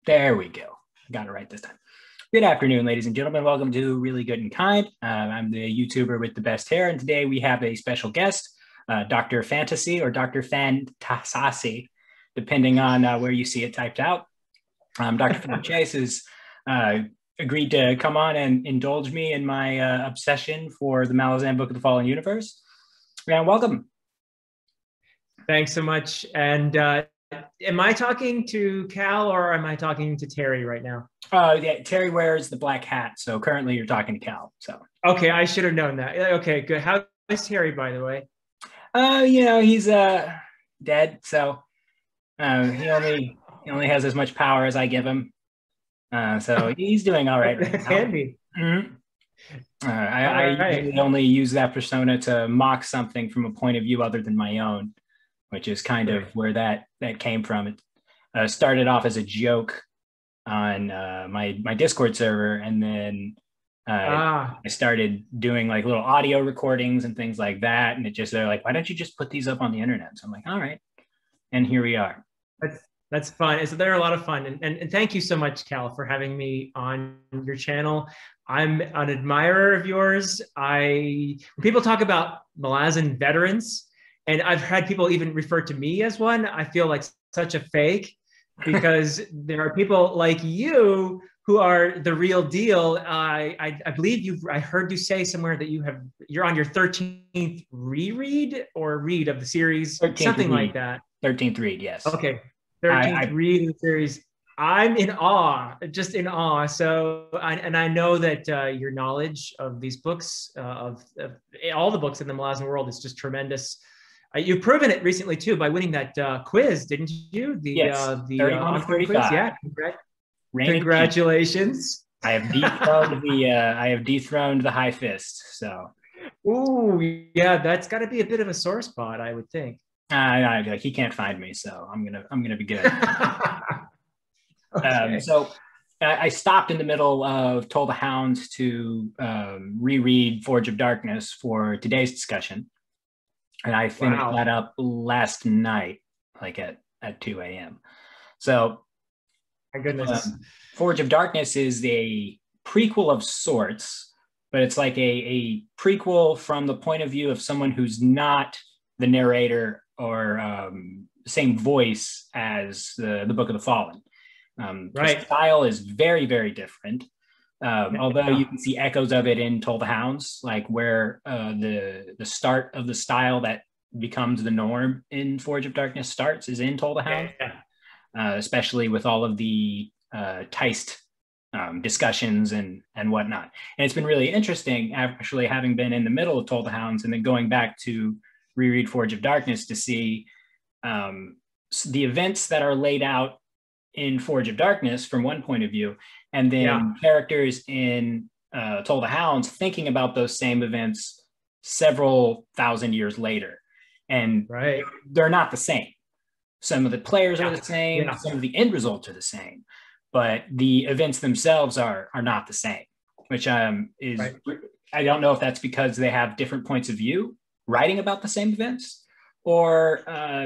There we go. Got it right this time. Good afternoon, ladies and gentlemen. Welcome to Really Good and Kind. I'm the YouTuber with the best hair, and today we have a special guest, Dr. Fantasy or Dr. Fantasasi, depending on where you see it typed out. Dr. Phillip Chase has agreed to come on and indulge me in my obsession for the Malazan Book of the Fallen Universe. And welcome. Thanks so much. And am I talking to Cal or am I talking to Terry right now? Yeah, Terry wears the black hat, so currently you're talking to Cal. So okay, I should have known that. Okay, good. How is Terry, by the way? He's dead, so he only has as much power as I give him. So he's doing all right. That's handy. Mm-hmm. I usually only use that persona to mock something from a point of view other than my own, which is kind of where that came from. It started off as a joke on my Discord server, and then I started doing like little audio recordings and things like that. And they're like, why don't you just put these up on the internet? So I'm like, all right. And here we are. That's fun. They're a lot of fun. And thank you so much, Cal, for having me on your channel. I'm an admirer of yours. When people talk about Malazan veterans, and I've had people even refer to me as one, I feel like such a fake because there are people like you who are the real deal. I believe I heard you say somewhere that you're on your 13th reread or read of the series, something like that. 13th read, yes. Okay, 13th read of the series. I'm in awe, just in awe. So, I know that your knowledge of these books, of all the books in the Malazan world, is just tremendous. You've proven it recently too by winning that quiz, didn't you? Yes, 31 quiz. Yeah, congratulations. I have dethroned the High Fist. So, ooh, yeah, that's got to be a bit of a sore spot, I would think. He can't find me, so I'm gonna be good. Okay. So I stopped in the middle of Toll the Hounds to reread Forge of Darkness for today's discussion, and I finished that up last night, like at 2 a.m. So, my goodness, Forge of Darkness is a prequel of sorts, but it's like a prequel from the point of view of someone who's not the narrator or same voice as the Book of the Fallen. The style is very, very different. Although you can see echoes of it in Toll the Hounds, like where the start of the style that becomes the norm in Forge of Darkness starts is in Toll the Hounds, especially with all of the Teist discussions and whatnot. And it's been really interesting, actually, having been in the middle of Toll the Hounds and then going back to reread Forge of Darkness to see the events that are laid out in Forge of Darkness from one point of view, and then characters in Toll the Hounds thinking about those same events several thousand years later. And they're not the same. Some of the players are the same, some of the end results are the same, but the events themselves are not the same, which I don't know if that's because they have different points of view writing about the same events, or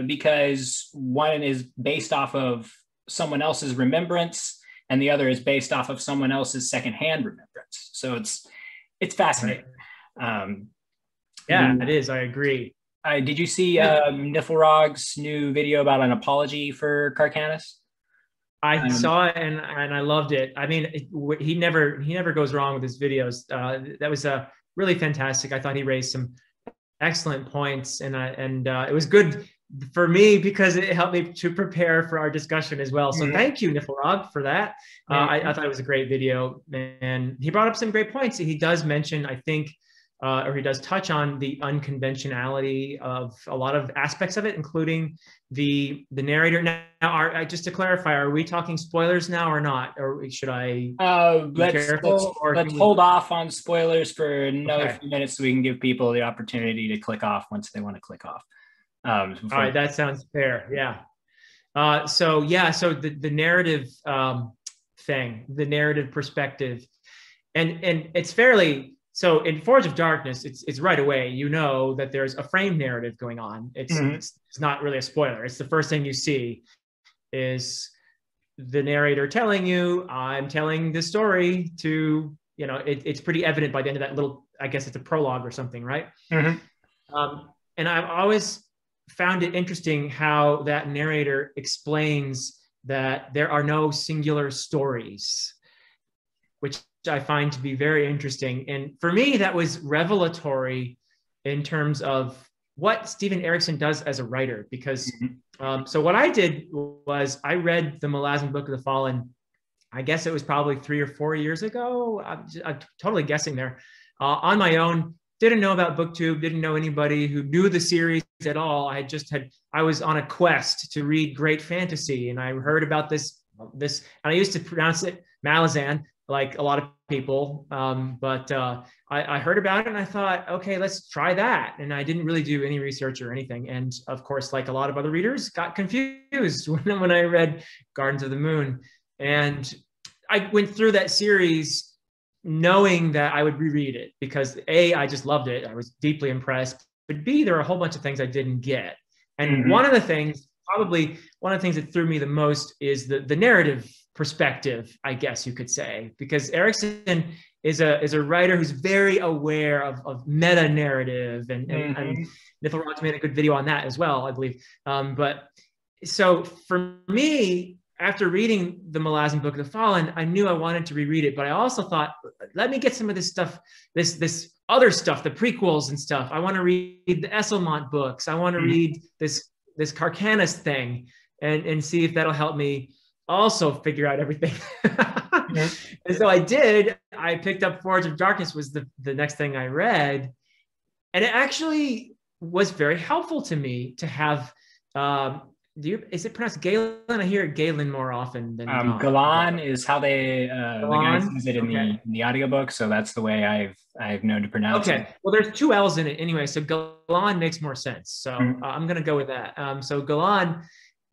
because one is based off of someone else's remembrance and the other is based off of someone else's secondhand remembrance. So it's fascinating. It is. I agree. Did you see Nifflerogs' new video about an apology for Carcanus? I saw it and I loved it. I mean, he never goes wrong with his videos. That was really fantastic. I thought he raised some excellent points, and it was good for me because it helped me to prepare for our discussion as well. So thank you, Nifflerog, for that. I thought it was a great video, and he brought up some great points. He does mention, I think, or he does touch on the unconventionality of a lot of aspects of it, including the narrator. Now, just to clarify, are we talking spoilers now or not? Or should I let's hold off on spoilers for another few minutes so we can give people the opportunity to click off once they want to click off. All right, that sounds fair. Yeah. So the narrative thing, the narrative perspective, and it's fairly. So in Forge of Darkness, it's right away, you know that there's a frame narrative going on. It's not really a spoiler. It's the first thing you see is the narrator telling you, I'm telling this story to, you know, it's pretty evident by the end of that little, I guess it's a prologue or something, right? And I've always found it interesting how that narrator explains that there are no singular stories, which I find to be very interesting. And for me, that was revelatory in terms of what Steven Erikson does as a writer, because so what I did was I read the Malazan Book of the Fallen. I guess it was probably 3 or 4 years ago. I'm totally guessing there. On my own, didn't know about BookTube, didn't know anybody who knew the series at all. I was on a quest to read great fantasy, and I heard about this, and I used to pronounce it Malazan, like a lot of people. But I heard about it and I thought, okay, let's try that. And I didn't really do any research or anything. And of course, like a lot of other readers, got confused when I read Gardens of the Moon. And I went through that series knowing that I would reread it because A, I just loved it. I was deeply impressed. But B, there were a whole bunch of things I didn't get. And one of the things, probably one of the things that threw me the most is the narrative perspective, I guess you could say, because Erikson is a writer who's very aware of meta narrative, and Nifflerogs made a good video on that as well, I believe. But so for me, after reading the Malazan Book of the Fallen, I knew I wanted to reread it, but I also thought, let me get some of this stuff, this other stuff, the prequels and stuff. I want to read the Eschermont books. I want to read this Carcanis thing and see if that'll help me also figure out everything. And so I did. I picked up Forge of Darkness was the next thing I read. And it actually was very helpful to me to have, is it pronounced Galen? I hear it Galen more often than Galan is how they the guys use it in the audiobook, so that's the way I've known to pronounce it. Well, there's 2 L's in it anyway, so Galan makes more sense. So I'm gonna go with that. So Galan,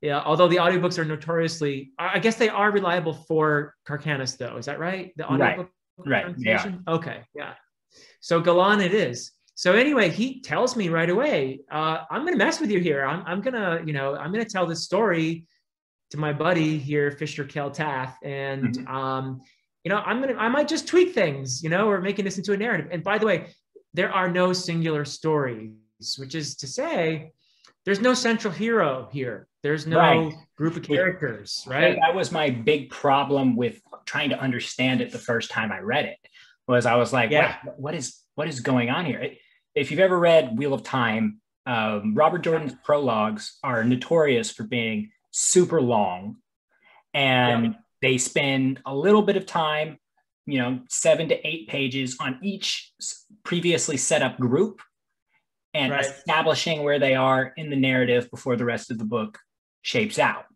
yeah, although the audiobooks are notoriously, I guess they are reliable for Carcanis though. Is that right? The audiobook right. Yeah. Okay, yeah. So Galan it is. So anyway, he tells me right away, I'm going to mess with you here. I'm going to tell this story to my buddy here, Fisher Keltath. And, I might just tweak things, we're making this into a narrative. And by the way, there are no singular stories, which is to say, there's no central hero here. There's no group of characters, right? That was my big problem with trying to understand it the first time I read it, was I was like, what is going on here? If you've ever read Wheel of Time, Robert Jordan's prologues are notorious for being super long, and they spend a little bit of time, 7 to 8 pages on each previously set up group and establishing where they are in the narrative before the rest of the book shapes out.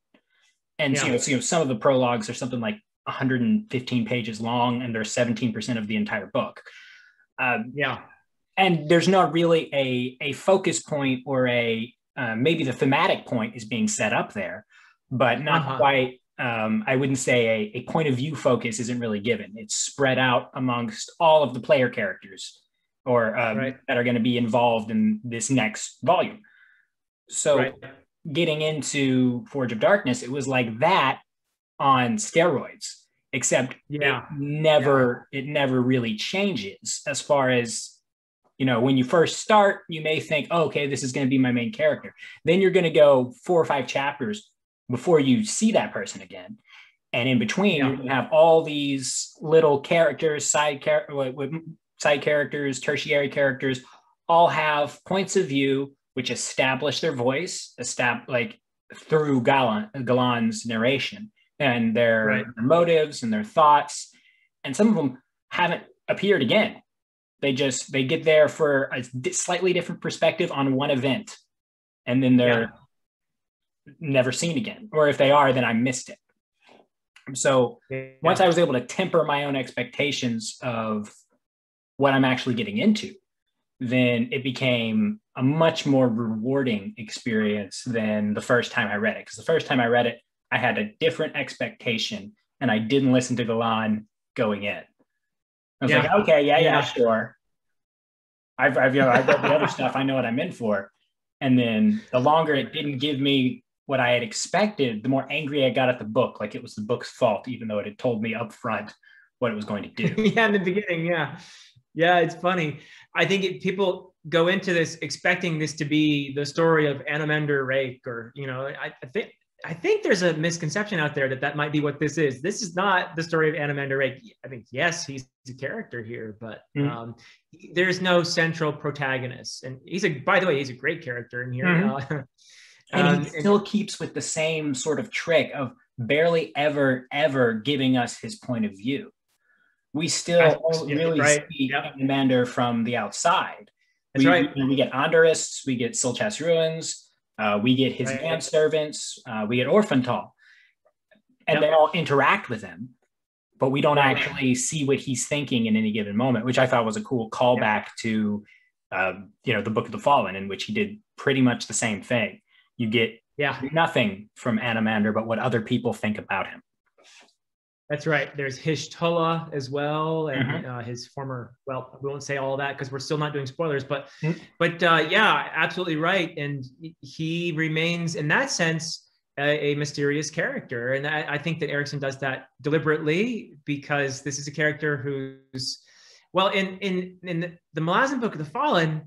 And so some of the prologues are something like 115 pages long, and they're 17% of the entire book. And there's not really a focus point or maybe the thematic point is being set up there, but not quite. I wouldn't say a point of view focus isn't really given. It's spread out amongst all of the player characters or that are going to be involved in this next volume. So getting into Forge of Darkness, it was like that on steroids, except it never really changes as far as, when you first start, you may think, oh, okay, this is going to be my main character. Then you're going to go 4 or 5 chapters before you see that person again. And in between, you're going to have all these little characters, side characters, tertiary characters, all have points of view which establish their voice, through Galan's narration and their motives and their thoughts. And some of them haven't appeared again. They get there for a slightly different perspective on one event, and then they're never seen again. Or if they are, then I missed it. So once I was able to temper my own expectations of what I'm actually getting into, then it became a much more rewarding experience than the first time I read it. Because the first time I read it, I had a different expectation, and I didn't listen to Galan going in. I was like, okay, sure. I've read the other stuff. I know what I'm in for. And then the longer it didn't give me what I had expected, the more angry I got at the book, like it was the book's fault, even though it had told me up front what it was going to do. Yeah, in the beginning, yeah. Yeah, it's funny. I think people go into this expecting this to be the story of Anomander Rake, or, you know, I think there's a misconception out there that might be what this is. This is not the story of Anomander Rake. I think, yes, he's a character here, but there's no central protagonist. And by the way, he's a great character in here. And he still keeps with the same sort of trick of barely ever giving us his point of view. We still really see Anomander from the outside. That's right. We get Andarists, we get Silchas Ruins, we get his manservants, we get Orphantal, and they all interact with him, but we don't actually see what he's thinking in any given moment, which I thought was a cool callback to, the Book of the Fallen, in which he did pretty much the same thing. You get nothing from Anomander but what other people think about him. That's right. There's Hishtullah as well, and his former. Well, we won't say all that because we're still not doing spoilers. But yeah, absolutely right. And he remains, in that sense, a mysterious character. And I think that Erikson does that deliberately, because this is a character who's, well, in the Malazan Book of the Fallen,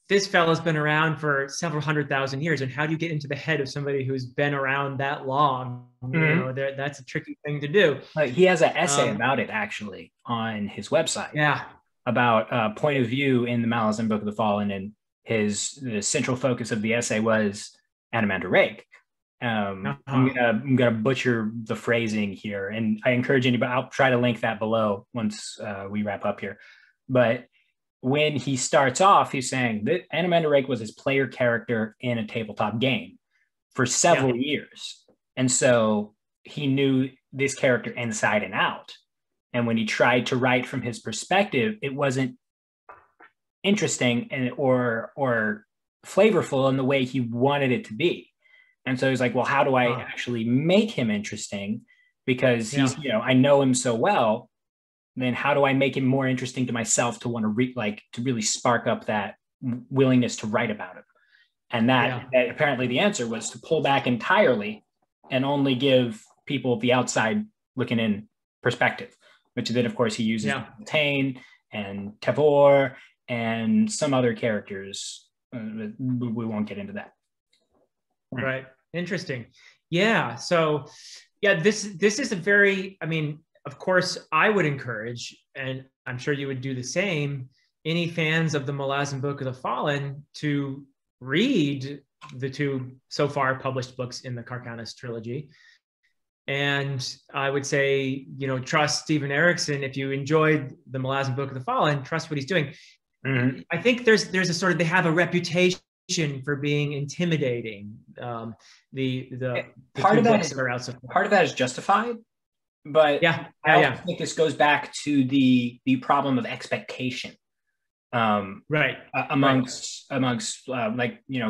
this fellow's been around for several 100,000 years. And how do you get into the head of somebody who's been around that long? You know, that's a tricky thing to do. He has an essay about it, actually, on his website. Yeah. About point of view in the Malazan Book of the Fallen. And the central focus of the essay was Anomander Rake. I'm gonna butcher the phrasing here, and I encourage anybody. I'll try to link that below once we wrap up here. But when he starts off, he's saying that Anomander Rake was his player character in a tabletop game for several years. And so he knew this character inside and out. And when he tried to write from his perspective, it wasn't interesting or flavorful in the way he wanted it to be. And so he's like, well, how do I actually make him interesting? Because he's, I know him so well. Then how do I make him more interesting to myself to want to to really spark up that willingness to write about him? And that apparently the answer was to pull back entirely and only give people the outside looking in perspective, which then of course he uses Tane and Tavor and some other characters. We won't get into that. Right. Interesting. Yeah. So this is a very, of course, I would encourage, and I'm sure you would do the same, any fans of the Malazan Book of the Fallen to read the two so far published books in the Carcanis trilogy. And I would say, trust Steven Erikson. If you enjoyed the Malazan Book of the Fallen, trust what he's doing. I think there's a sort of, they have a reputation for being intimidating. Part of that is justified. But I think this goes back to the problem of expectation, amongst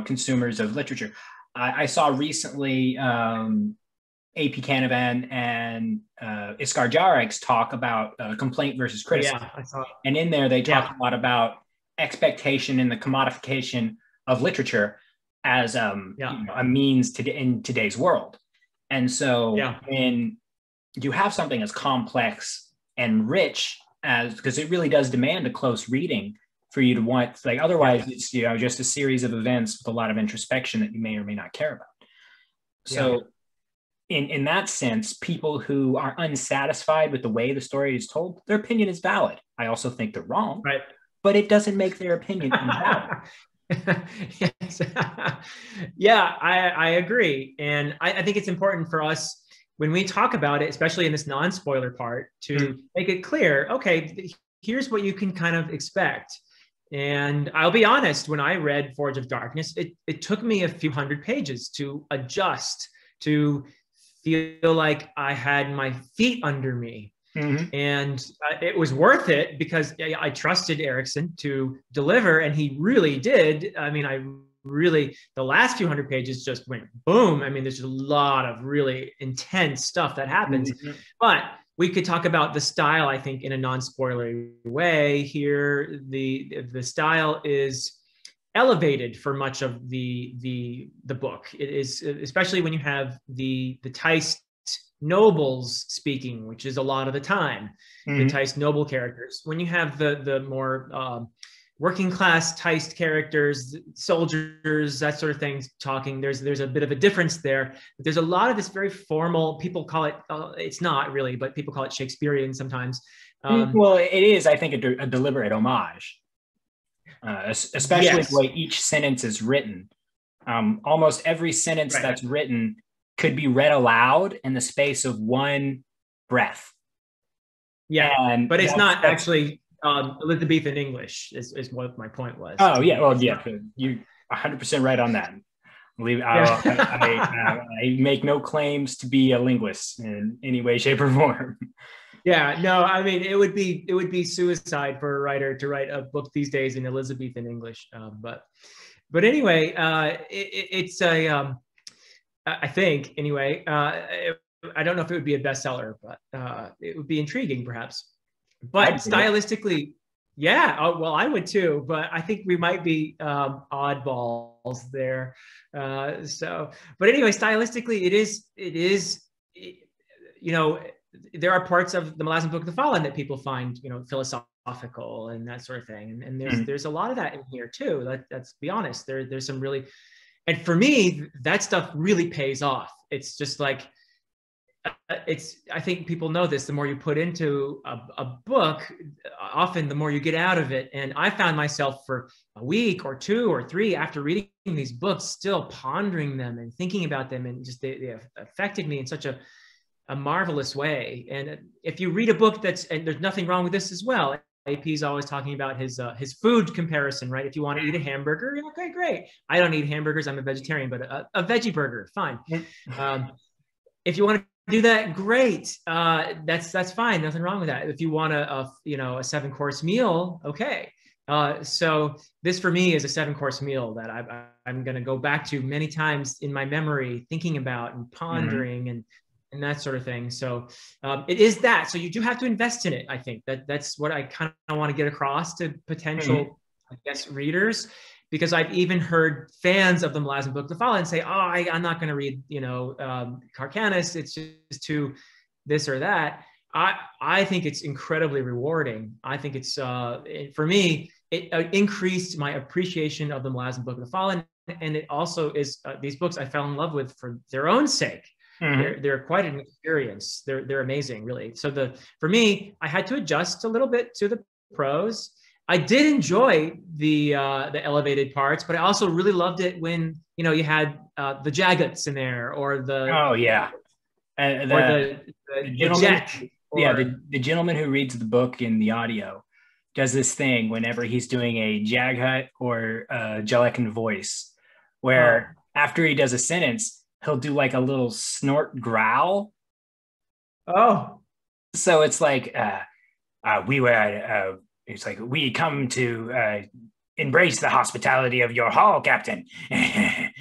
consumers of literature. I saw recently AP Canavan and Iskar Jarek's talk about complaint versus criticism. Yeah, I saw it. And in there they talk a lot about expectation and the commodification of literature as a means in today's world. And so when you have something as complex and rich because it really does demand a close reading for you to want, otherwise it's, just a series of events with a lot of introspection that you may or may not care about. So in that sense, people who are unsatisfied with the way the story is told, their opinion is valid. I also think they're wrong, but it doesn't make their opinion invalid. Yes. Yeah, I agree. And I think it's important for us, when we talk about it, especially in this non-spoiler part, to make it clear, okay, here's what you can kind of expect. And I'll be honest, when I read Forge of Darkness, it took me a few hundred pages to adjust, to feel like I had my feet under me. And it was worth it because I trusted Erikson to deliver, and he really did. The last few hundred pages just went boom. There's a lot of really intense stuff that happens. But we could talk about the style, I think, in a non-spoilery way here. The style is elevated for much of the book. It is, especially when you have the Teist nobles speaking, which is a lot of the time, the Teist noble characters. When you have the more working class Teist characters, soldiers, that sort of thing talking, there's a bit of a difference there. But there's a lot of this very formal, people call it, it's not really, but people call it Shakespearean sometimes. Well, it is, I think, a deliberate homage. Especially Yes. the way each sentence is written. Almost every sentence that's written could be read aloud in the space of one breath. Yeah, but it's not actually Elizabethan English is what my point was. Oh, yeah. Well, yeah, you're 100% right on that. I make no claims to be a linguist in any way, shape, or form. Yeah, no, I mean, it would be suicide for a writer to write a book these days in Elizabethan English. But anyway, it's a, I think anyway, I don't know if it would be a bestseller, but it would be intriguing perhaps. But stylistically, yeah, well, I would too, but I think we might be oddballs there. But anyway, stylistically, it is, you know, there are parts of the Malazan Book of the Fallen that people find, you know, philosophical and that sort of thing. And there's a lot of that in here too. Let's be honest. There's some really, and for me, that stuff really pays off. It's just like, I think people know this, the more you put into a book, often the more you get out of it. And I found myself for a week or 2 or 3 after reading these books, still pondering them and thinking about them. And just they affected me in such a marvelous way. And if you read a book and there's nothing wrong with this as well. AP's always talking about his food comparison, right? If you want to eat a hamburger, okay, great. I don't eat hamburgers. I'm a vegetarian, but a veggie burger, fine. If you want to do that, great. That's fine. Nothing wrong with that. If you want a 7-course meal, okay. So this for me is a 7-course meal that I'm going to go back to many times in my memory, thinking about and pondering and that sort of thing. So it is that. So you do have to invest in it. I think that's what I kind of want to get across to potential, I guess, readers, because I've even heard fans of the Malazan Book of the Fallen say, "Oh, I'm not going to read, Carcanus. It's just too this or that." I think it's incredibly rewarding. I think it's for me, it increased my appreciation of the Malazan Book of the Fallen, and it also is these books I fell in love with for their own sake. They're quite an experience. They're amazing, really. So for me, I had to adjust a little bit to the prose. I did enjoy the elevated parts, but I also really loved it when you had the Jagots in there, or the the gentleman who reads the book in the audio does this thing whenever he's doing a Jaghut or Jelecan voice, where after he does a sentence, he'll do like a little snort growl. Oh, so it's like it's like, we come to embrace the hospitality of your hall, Captain. And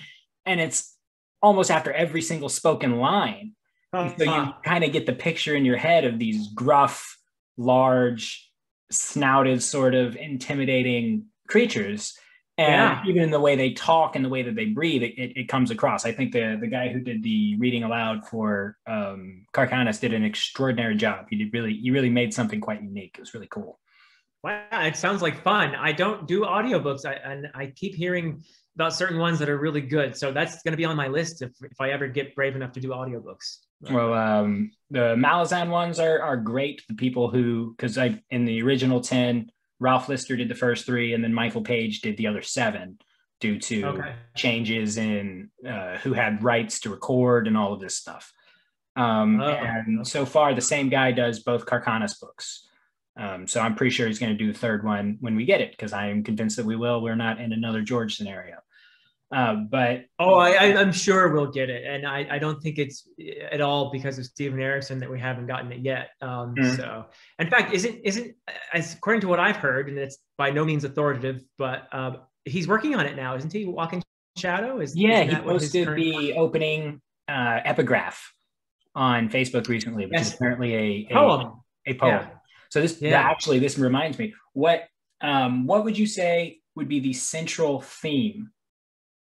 it's almost after every single spoken line. So you kind of get the picture in your head of these gruff, large, snouted, sort of intimidating creatures. And even in the way they talk and the way that they breathe, it comes across. I think the guy who did the reading aloud for Carcanus did an extraordinary job. He really made something quite unique. It was really cool. Wow, it sounds like fun. I don't do audiobooks, and I keep hearing about certain ones that are really good. So that's going to be on my list if I ever get brave enough to do audiobooks. Well, the Malazan ones are great. The people who, because in the original 10, Ralph Lister did the first 3, and then Michael Page did the other 7 due to changes in who had rights to record and all of this stuff. So far, the same guy does both Carcanus books. So I'm pretty sure he's going to do the 3rd one when we get it, because I am convinced that we will. We're not in another George scenario. But I'm sure we'll get it, and I don't think it's at all because of Steven Erikson that we haven't gotten it yet. So, in fact, isn't as according to what I've heard, and it's by no means authoritative, but he's working on it now, isn't he? Walking Shadow he posted the opening epigraph on Facebook recently, which is apparently a poem. A poem. Yeah. So this reminds me. What would you say would be the central theme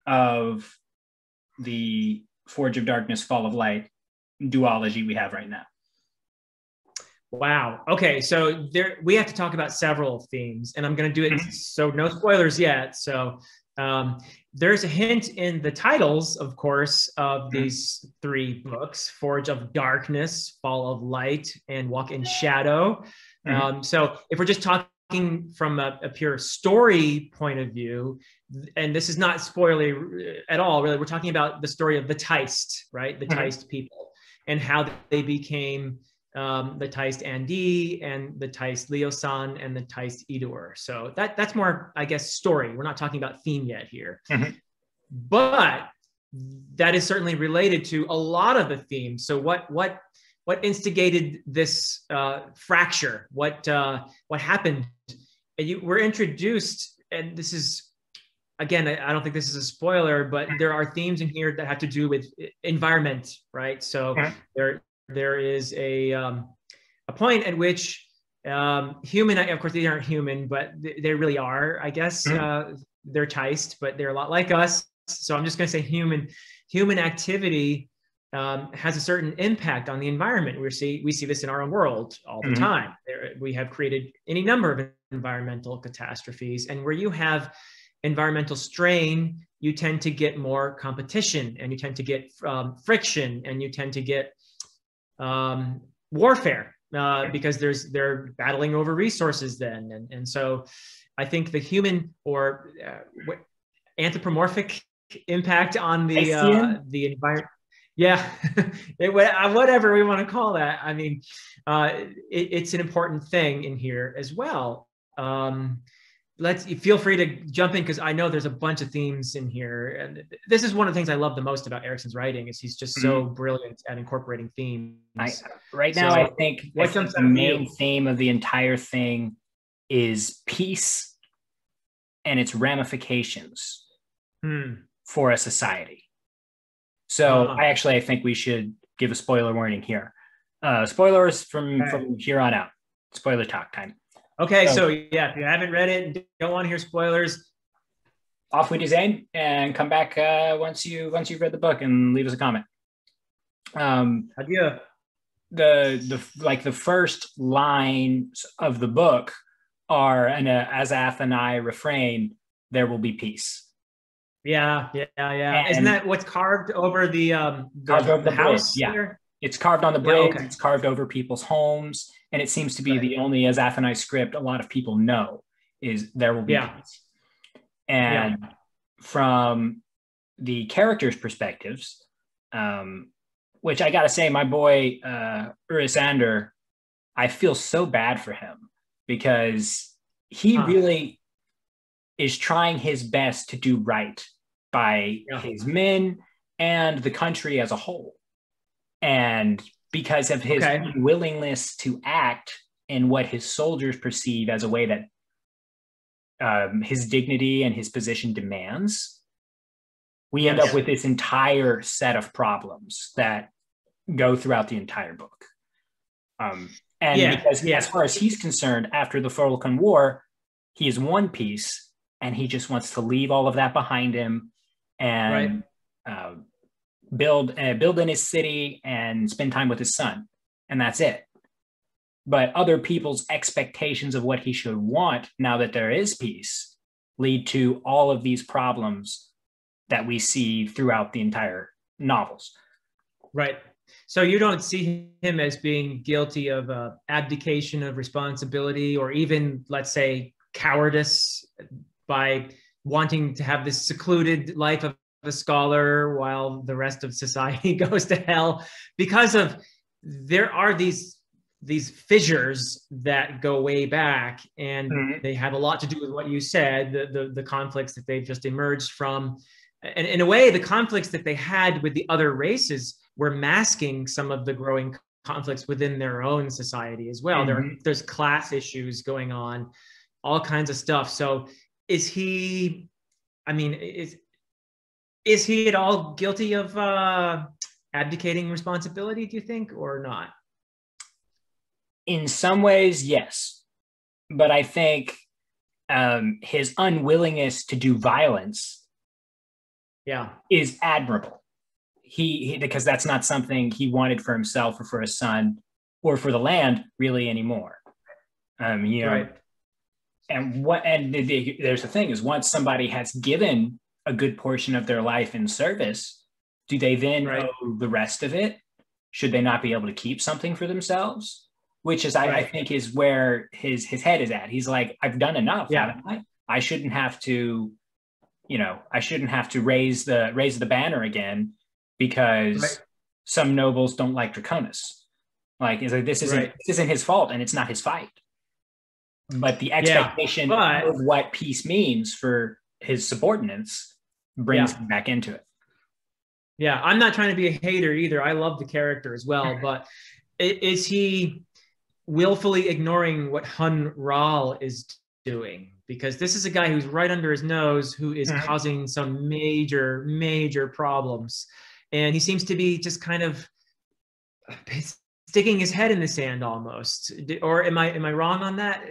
of the Forge of Darkness, Fall of Light duology we have right now? Wow. Okay, so we have to talk about several themes, and I'm going to do it. So no spoilers yet. So there's a hint in the titles, of course, of these three books: Forge of Darkness, Fall of Light, and Walk in Shadow. So if we're just talking from a pure story point of view, and this is not spoilery at all, really, we're talking about the story of the Teist, right? The Teist people, and how they became the Teist Andi and the Teist Leosan and the Teist Idur. So that's more, I guess, story. We're not talking about theme yet here. But that is certainly related to a lot of the themes. So what instigated this fracture? What happened? We're introduced, and this is, again, I don't think this is a spoiler, but there are themes in here that have to do with environment, right? So there is a point at which human, of course, they aren't human, but they really are, I guess. They're Teist, but they're a lot like us. So I'm just going to say human activity has a certain impact on the environment. We see this in our own world all the time. We have created any number of environmental catastrophes, and where you have environmental strain, you tend to get more competition, and you tend to get friction, and you tend to get warfare because they're battling over resources then. And so I think the human or anthropomorphic impact on the environment, whatever we want to call that. I mean, it's an important thing in here as well. Feel free to jump in, because I know there's a bunch of themes in here, and this is one of the things I love the most about Erickson's writing, is he's just so brilliant at incorporating themes. I think the main theme of the entire thing is peace and its ramifications for a society. So I think we should give a spoiler warning here. Spoilers from here on out. Spoiler talk time. Okay, so yeah, if you haven't read it and don't want to hear spoilers, off with Zane, and come back once you've read the book and leave us a comment. Adieu. The first lines of the book are, and Azath and I refrain, "There will be peace." Yeah. Isn't that what's carved over the house? Yeah. There? It's carved on the bridge. It's carved over people's homes. And it seems to be the only Azath and I script a lot of people know is "there will be peace." And from the characters' perspectives, which I got to say, my boy, Urisander, I feel so bad for him, because he really is trying his best to do right by his men and the country as a whole. And because of his unwillingness to act in what his soldiers perceive as a way that his dignity and his position demands, we end up with this entire set of problems that go throughout the entire book. Because as far as he's concerned, after the Furlkan War, he is one piece, and he just wants to leave all of that behind him and build in his city and spend time with his son, and that's it. But other people's expectations of what he should want now that there is peace lead to all of these problems that we see throughout the entire novels. Right. So you don't see him as being guilty of abdication of responsibility, or even, let's say, cowardice, by wanting to have this secluded life of a scholar while the rest of society goes to hell, because of there are these fissures that go way back, and they have a lot to do with what you said, the conflicts that they've just emerged from. And in a way, the conflicts that they had with the other races were masking some of the growing conflicts within their own society as well. There's class issues going on, all kinds of stuff. So is he at all guilty of abdicating responsibility, do you think, or not? In some ways, yes. But I think his unwillingness to do violence is admirable. He because that's not something he wanted for himself or for his son or for the land really anymore. You know, and there's the thing is, once somebody has given a good portion of their life in service, do they then owe the rest of it? Should they not be able to keep something for themselves? Which is, I think, is where his head is at. He's like, I've done enough, haven't I? I shouldn't have to, I shouldn't have to raise the banner again because some nobles don't like Draconis. Like, this isn't his fault, and it's not his fight. But the expectation of what peace means for his subordinates brings him back into it. Yeah, I'm not trying to be a hater either. I love the character as well, but is he willfully ignoring what Honoral is doing? Because this is a guy who's right under his nose, who is causing some major, major problems. And he seems to be just kind of sticking his head in the sand almost. Or am I wrong on that?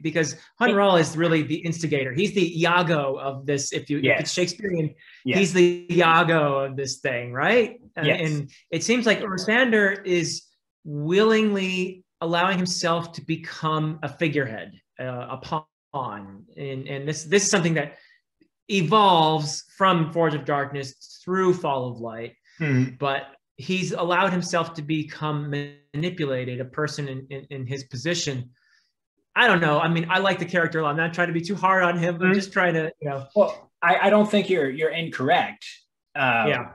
Because Honoral is really the instigator. He's the Iago of this. If it's Shakespearean, he's the Iago of this thing, right? And it seems like Urisander is willingly allowing himself to become a figurehead, a pawn. And this is something that evolves from Forge of Darkness through Fall of Light. But he's allowed himself to become manipulated, a person in his position. I don't know. I mean, I like the character a lot. I'm not trying to be too hard on him. I'm just trying to, Well, I don't think you're incorrect. I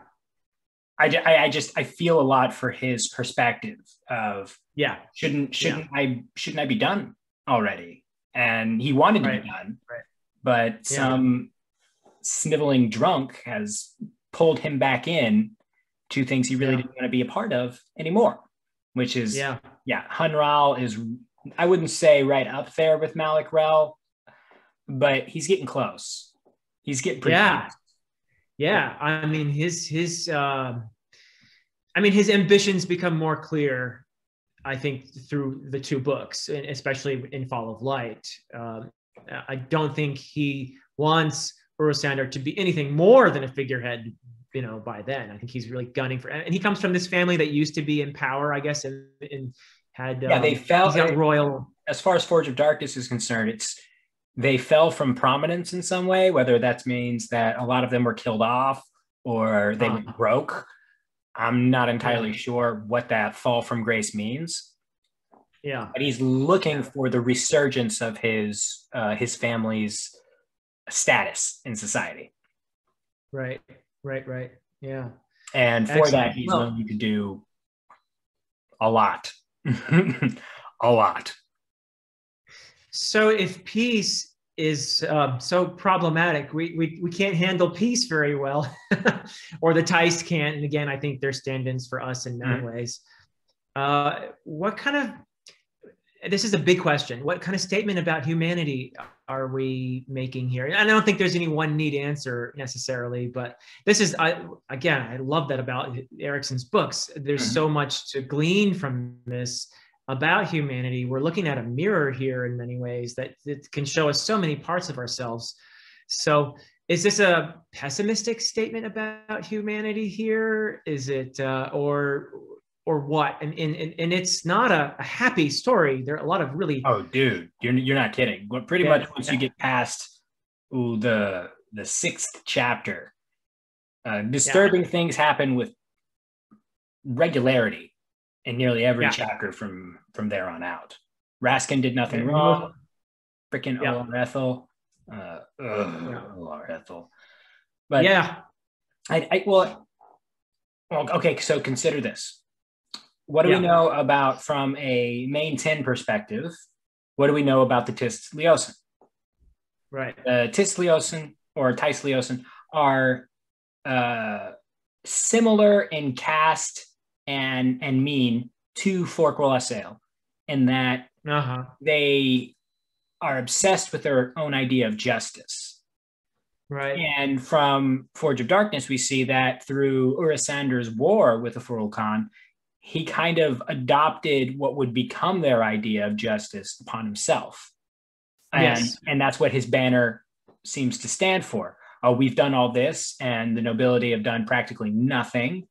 feel a lot for his perspective of shouldn't I be done already? And he wanted to be done, but some sniveling drunk has pulled him back in to things he really didn't want to be a part of anymore, which is Honoral is, I wouldn't say right up there with Malik Rel, but he's getting close. He's getting pretty close. I mean, his ambitions become more clear, I think, through the two books, and especially in Fall of Light. I don't think he wants Urisander to be anything more than a figurehead, by then. I think he's really gunning for, and he comes from this family that used to be in power, I guess, and had they fell. He's got royal. As far as Forge of Darkness is concerned, they fell from prominence in some way, whether that means that a lot of them were killed off or they went broke. I'm not entirely sure what that fall from grace means. But he's looking for the resurgence of his family's status in society. Right. Yeah. And for that, he's willing to do a lot. A lot. So if peace is so problematic, we can't handle peace very well, or the Tice can't. And again, I think they're stand-ins for us in many ways. This is a big question. What kind of statement about humanity are we making here? And I don't think there's any one neat answer necessarily, but this is, I love that about Erikson's books. There's so much to glean from this about humanity. We're looking at a mirror here in many ways that it can show us so many parts of ourselves. So is this a pessimistic statement about humanity here? Is it, or what? And it's not a happy story. There are a lot of really... Oh, dude, you're not kidding. Well, pretty much once you get past the 6th chapter, disturbing things happen with regularity in nearly every chapter from there on out. Raskin did nothing wrong. Freaking Olar Ethel. Olar Ethel. But okay, so consider this. What do we know about, from a main 10 perspective, what do we know about the Tists Leosin? Right. The Tists Leosin or Tice Leosin are similar in cast and mean to Forquel Assail, in that they are obsessed with their own idea of justice. Right. And from Forge of Darkness, we see that through Urisander's war with the Furul Khan, he kind of adopted what would become their idea of justice upon himself. And that's what his banner seems to stand for. We've done all this, and the nobility have done practically nothing.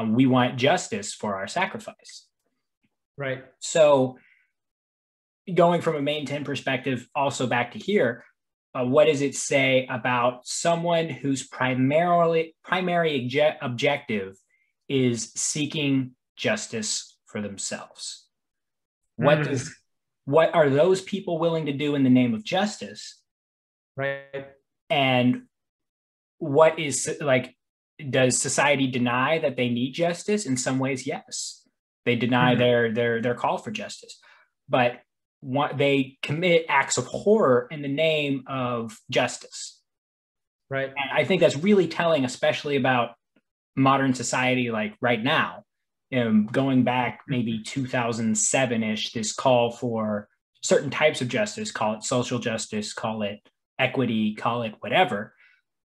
We want justice for our sacrifice. Right. So going from a main 10 perspective, also back to here, what does it say about someone whose primary objective is seeking justice for themselves? What are those people willing to do in the name of justice? Right. And what is, like, does society deny that they need justice? In some ways, yes. They deny their call for justice, but they commit acts of horror in the name of justice. Right. And I think that's really telling, especially about modern society, like right now. Going back maybe 2007-ish, this call for certain types of justice, call it social justice, call it equity, call it whatever.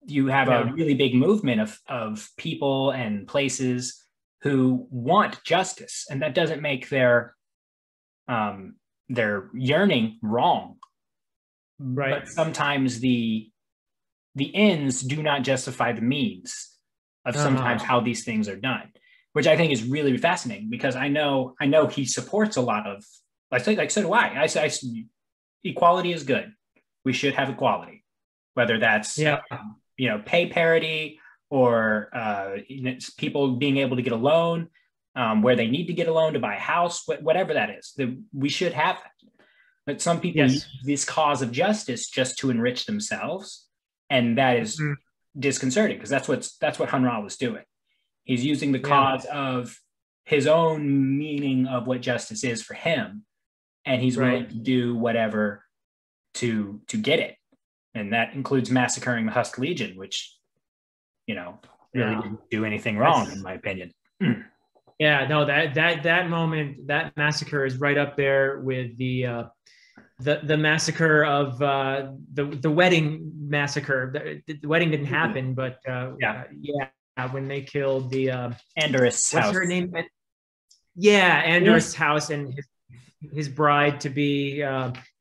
You have a really big movement of people and places who want justice, and that doesn't make their yearning wrong. Right. But sometimes the ends do not justify the means of sometimes how these things are done, which I think is really fascinating, because I know he supports a lot of, like so do I. I say equality is good. We should have equality, whether that's pay parity or people being able to get a loan where they need to get a loan to buy a house, whatever that is. We should have that. But some people use this cause of justice just to enrich themselves, and that is disconcerting, because that's what Honoral was doing. He's using the cause of his own meaning of what justice is for him, and he's willing to do whatever to get it, and that includes massacring the Husk Legion, which really didn't do anything wrong, in my opinion. Yeah, no, that moment, that massacre is right up there with the massacre of the wedding massacre. The wedding didn't happen, but when they killed the Andor's house. What's her name? Yeah, Andor's house, and his bride to be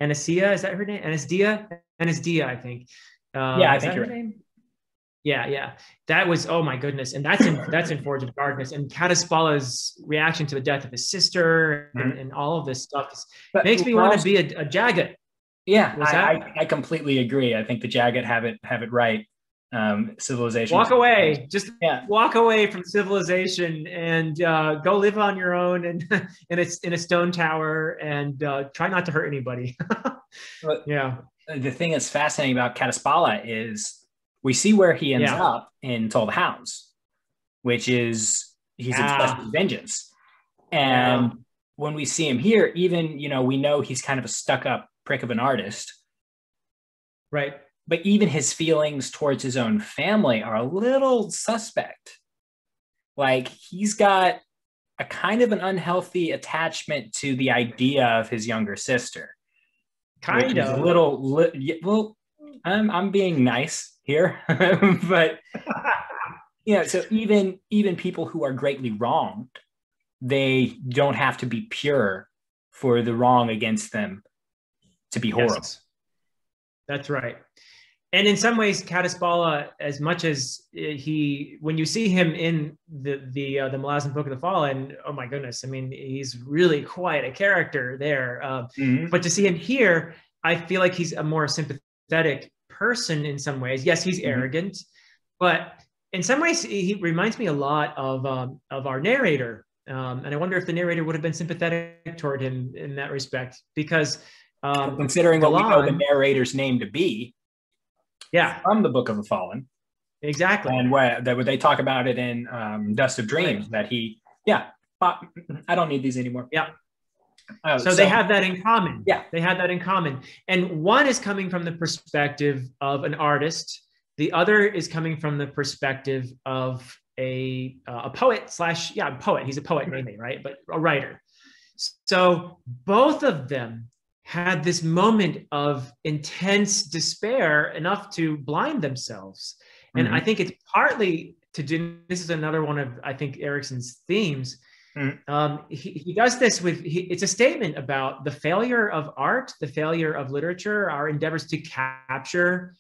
Anasia. Is that her name? Anisdia, I think. I think you're right. Name? Yeah. That was, oh my goodness. And that's in Forge of Darkness. And Kadaspala's reaction to the death of his sister and all of this stuff makes me want to be a Jagat. Yeah, I completely agree. I think the Jagat have it right. Civilization. Walk away. Just walk away from civilization and go live on your own and in a stone tower and try not to hurt anybody. The thing that's fascinating about Kadaspala is we see where he ends up in Toll the Hounds, which is he's obsessed with vengeance. And when we see him here, even, we know he's kind of a stuck-up prick of an artist. Right. But even his feelings towards his own family are a little suspect. Like, he's got a kind of an unhealthy attachment to the idea of his younger sister. Kind of. A little, I'm being nice here, but so even people who are greatly wronged, they don't have to be pure for the wrong against them to be horrible. That's right. And in some ways, Kadaspala, as much as when you see him in the Malazan Book of the Fallen, oh my goodness, I mean, he's really quite a character there. But to see him here, I feel like he's a more sympathetic person in some ways. Yes, he's arrogant, but in some ways he reminds me a lot of our narrator. And I wonder if the narrator would have been sympathetic toward him in that respect, because considering what we know the narrator's name to be, from the Book of the Fallen, exactly, and what they talk about it in Dust of Dreams, that he, I don't need these anymore. So they have that in common. Yeah, they have that in common. And one is coming from the perspective of an artist. The other is coming from the perspective of a poet / poet. He's a poet mainly, right? But a writer. So both of them had this moment of intense despair, enough to blind themselves. And I think it's partly to do, this is another one of, I think, Erickson's themes, He does this it's a statement about the failure of art, the failure of literature, our endeavors to capture,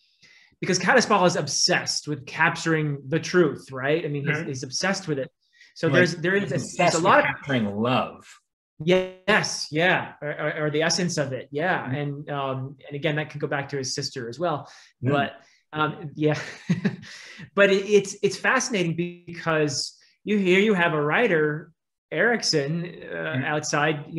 because Kalispal is obsessed with capturing the truth, right? I mean, he's obsessed with it. So like, there's a lot of capturing love. Yes, yeah, or the essence of it, yeah, and again, that could go back to his sister as well, but yeah, but it's fascinating because you have a writer, Erickson, outside,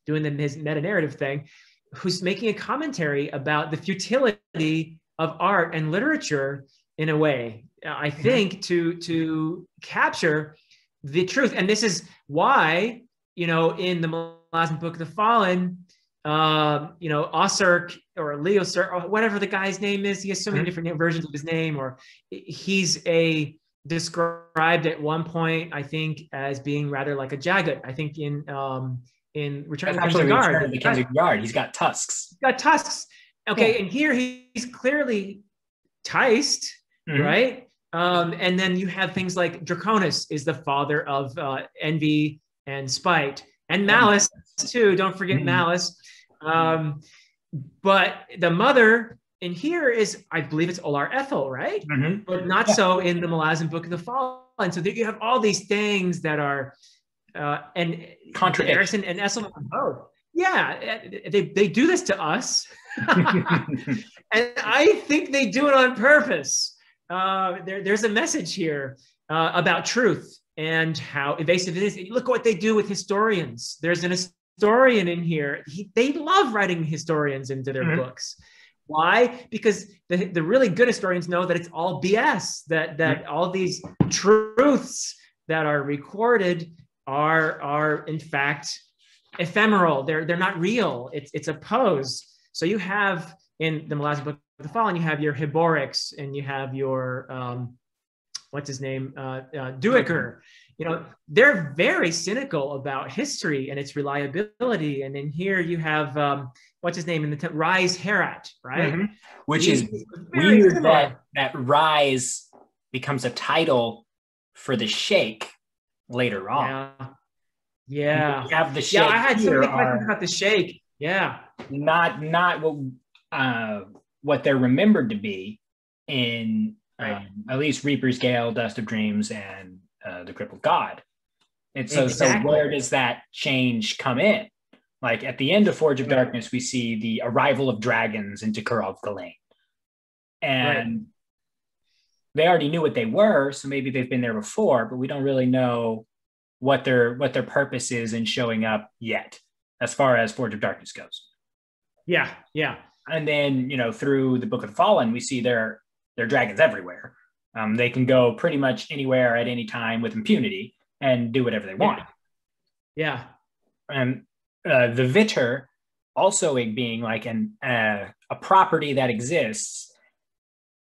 doing his meta narrative thing, who's making a commentary about the futility of art and literature in a way, I think, to capture the truth, and this is why. In the Malazan Book of the Fallen, Osirk or Leosir or whatever the guy's name is, he has so many different versions of his name, or he's described at one point, I think, as being rather like a Jagut. I think in Return of the Crimson Guard, he's got tusks. He's got tusks. Okay, and here he's clearly Ticed, right? And then you have things like Draconis is the father of envy and spite and malice too. Don't forget malice. But the mother in here is, I believe it's Olar Ethel, right? But not so in the Malazan Book of the Fallen. So you have all these things that are and contradiction and Eschermont both. Yeah, they do this to us, and I think they do it on purpose. There's a message here about truth and how evasive it is. Look what they do with historians. There's an historian in here. They love writing historians into their books. Why? Because the really good historians know that it's all BS, that all these truths that are recorded are in fact ephemeral. They're not real. It's a pose. So you have in the Malazan Book of the Fallen, you have your Hiborics and you have your what's his name, Duiker. They're very cynical about history and its reliability. And in here you have what's his name in the Rise Herat, right? Which is weird that Rise becomes a title for the Sheikh later on. Yeah. You have the Sheikh. I had so many questions about the Sheikh. Yeah. Not what they're remembered to be in at least Reaper's Gale, Dust of Dreams, and the Crippled God. And so where does that change come in? Like at the end of Forge of Darkness, we see the arrival of dragons into Kurov Galain. And they already knew what they were, so maybe they've been there before, but we don't really know what their purpose is in showing up yet, as far as Forge of Darkness goes. Yeah. And then, through the Book of the Fallen, we see there are dragons everywhere. They can go pretty much anywhere at any time with impunity and do whatever they want. Yeah. And the Vitter also being like a property that exists.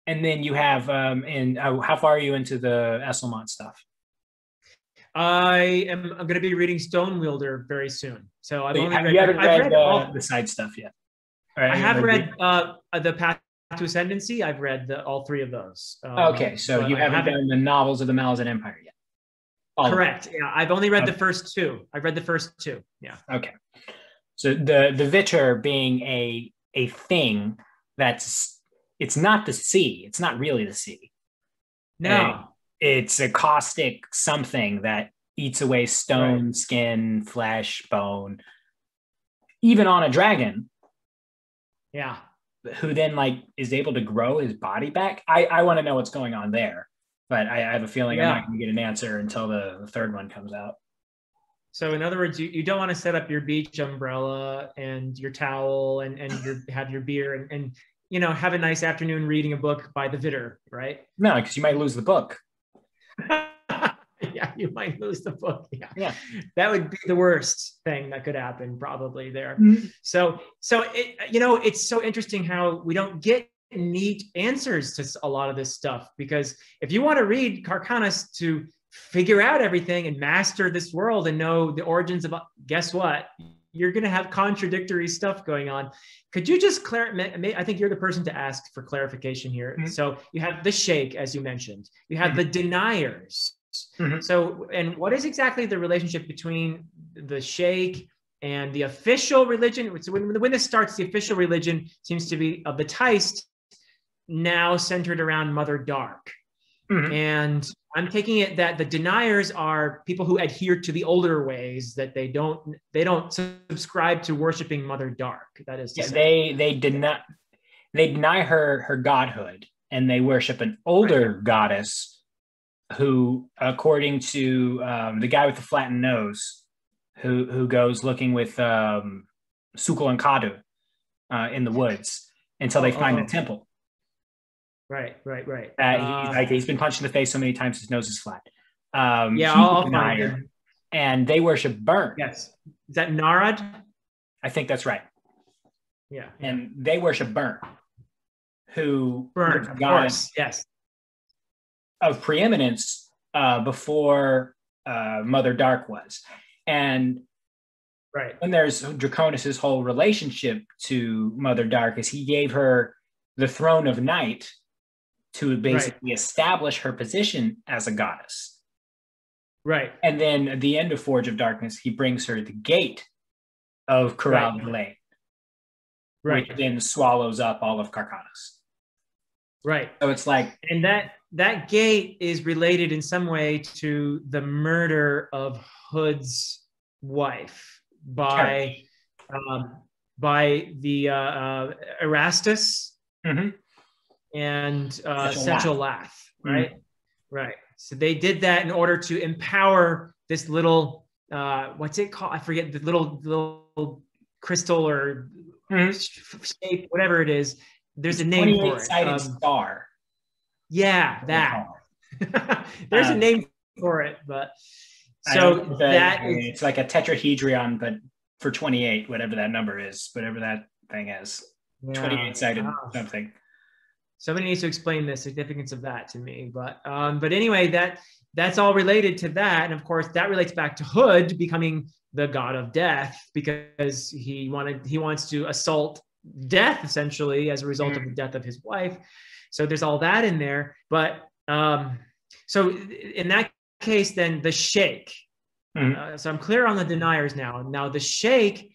And then you have, how far are you into the Eschermont stuff? I'm going to be reading Stonewielder very soon. So I've only read. You haven't read all the side stuff yet. I have read the Path to Ascendancy. I've read all three of those. Okay, so you haven't done the novels of the Malazan Empire yet. Correct. Yeah, I've only read the first two. I've read the first two. Yeah. Okay. So the Vitter being a thing it's not the sea. It's not really the sea. No. It's a caustic something that eats away stone, skin, flesh, bone, even on a dragon. Yeah. Who then is able to grow his body back. I want to know what's going on there, but I have a feeling I'm not going to get an answer until the third one comes out. So in other words, you don't want to set up your beach umbrella and your towel and have your beer and have a nice afternoon reading a book by the Vitter, right? No, because you might lose the book. Yeah, you might lose the book. Yeah. That would be the worst thing that could happen probably there. So it's so interesting how we don't get neat answers to a lot of this stuff, because if you want to read Carcanus to figure out everything and master this world and know the origins of, guess what? You're going to have contradictory stuff going on. Could you just I think you're the person to ask for clarification here. So you have the Sheikh, as you mentioned. You have the deniers. Mm-hmm. So, and what is exactly the relationship between the Sheikh and the official religion? So when this starts, the official religion seems to be of the Taist, now centered around Mother Dark. Mm-hmm. And I'm taking it that the deniers are people who adhere to the older ways, that they don't subscribe to worshiping Mother Dark. That is to say. They deny her godhood, and they worship an older goddess who, according to the guy with the flattened nose, who goes looking with Sukul and Kadu in the woods until they find the temple. Right. He's been punched in the face so many times his nose is flat. I'll find him. And they worship Burn. Yes. Is that Narad? I think that's right. Yeah. And they worship Burn, who Burn, of course. Yes. Of preeminence before Mother Dark was. And when there's Draconis' whole relationship to Mother Dark is he gave her the throne of night to basically establish her position as a goddess. Right. And then at the end of Forge of Darkness, he brings her the gate of Corral Glade, which then swallows up all of Carcanos. Right. So it's like... And that gate is related in some way to the murder of Hood's wife by the Erastus and Central Lath, right? Right. So they did that in order to empower this little, what's it called? I forget, the little crystal or shape, whatever it is. There's a name for it. 28-sided star. Yeah, that. There's a name for it, but so it's like a tetrahedron, but for 28, whatever that number is, whatever that thing is, 28-sided something. Somebody needs to explain the significance of that to me, but anyway, that's all related to that, and of course that relates back to Hood becoming the god of death because he wants to assault death essentially as a result of the death of his wife. So there's all that in there, but so in that case, then the Sheikh. So I'm clear on the deniers now. Now the Sheikh,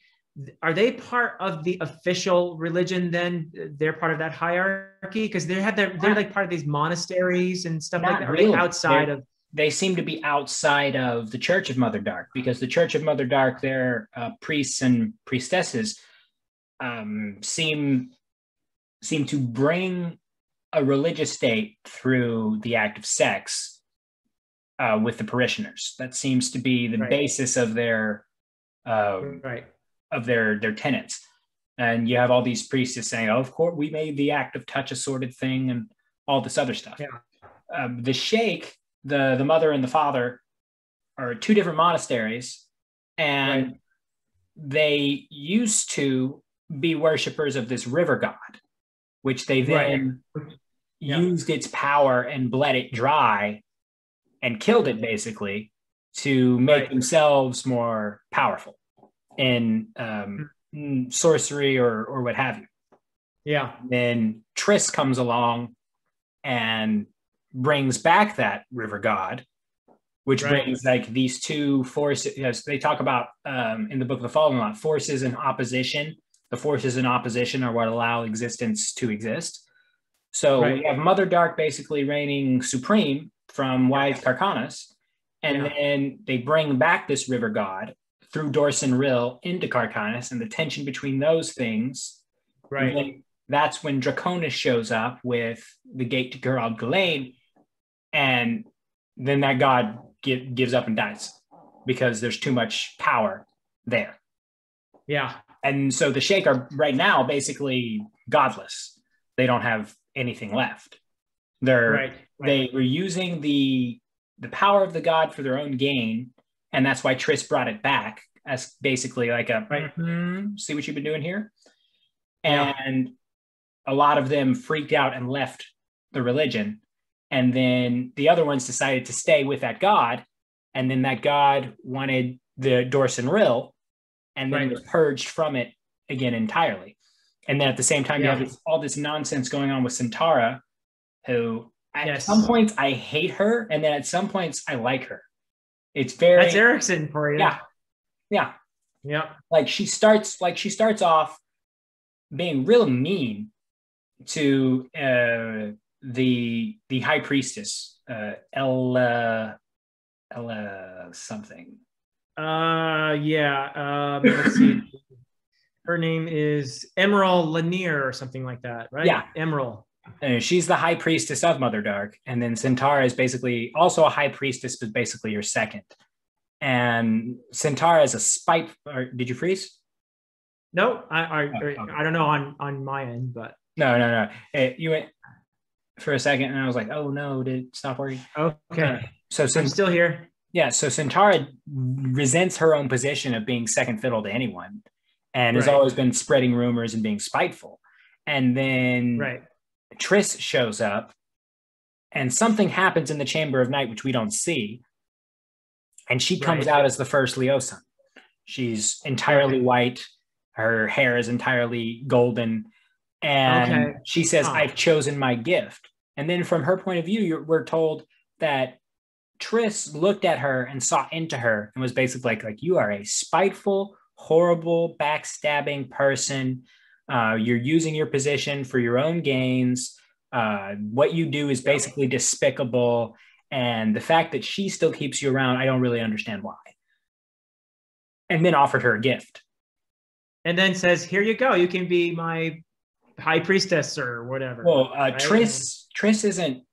are they part of the official religion? Then they're part of that hierarchy because they're like part of these monasteries and stuff like that. Are they outside of? They seem to be outside of the Church of Mother Dark because the Church of Mother Dark, their priests and priestesses seem to bring a religious state through the act of sex with the parishioners. That seems to be the basis of their of their tenets. And you have all these priests saying, "Oh, of course, we made the act of touch assorted thing," and all this other stuff. The Sheikh, the mother and the father, are two different monasteries, and they used to be worshippers of this river god, which they then used its power and bled it dry and killed it basically to make themselves more powerful in sorcery or what have you. Then Triss comes along and brings back that river god, which brings like these two forces. Yes, they talk about in the Book of the Fallen a lot, forces in opposition. The forces in opposition are what allow existence to exist. So we have Mother Dark basically reigning supreme from Wise Carcanos, and then they bring back this river god through Dorson Rill into Carcanos, and the tension between those things. And then that's when Draconis shows up with the gate to Gerald Ghislaine, and then that god gives up and dies because there's too much power there. And so the Sheikh are right now basically godless. They don't have anything left. They were using the power of the god for their own gain, and that's why Triss brought it back as basically like a see what you've been doing here. And a lot of them freaked out and left the religion, and then the other ones decided to stay with that god, and then that god wanted the Dorson Rill, and then was purged from it again entirely. And then at the same time, you have all this nonsense going on with Centaura, who At some points I hate her, and then at some points I like her. It's very that's Erickson for you. Yeah. Like she starts off being real mean to the high priestess, Ella something. Let's see. Her name is Emerald Lanier or something like that, right? Yeah, Emerald. She's the high priestess of Mother Dark, and then Centaura is basically also a high priestess, but basically your second. And Centaura is a spite. Or, did you freeze? No, I don't know on my end, but no. You went for a second, and I was like, "Oh no, did it stop working?" Okay, so I'm still here. Yeah, so Centaura resents her own position of being second fiddle to anyone, and has always been spreading rumors and being spiteful. And then Triss shows up, and something happens in the Chamber of Night, which we don't see. And she comes out as the first Leosan. She's entirely white. Her hair is entirely golden. And she says, I've chosen my gift. And then from her point of view, we're told that Triss looked at her and saw into her and was basically like you are a spiteful, horrible, backstabbing person. You're using your position for your own gains. What you do is basically despicable. And the fact that she still keeps you around, I don't really understand why. And then offered her a gift. And then says, here you go. You can be my high priestess or whatever. Well, Triss isn't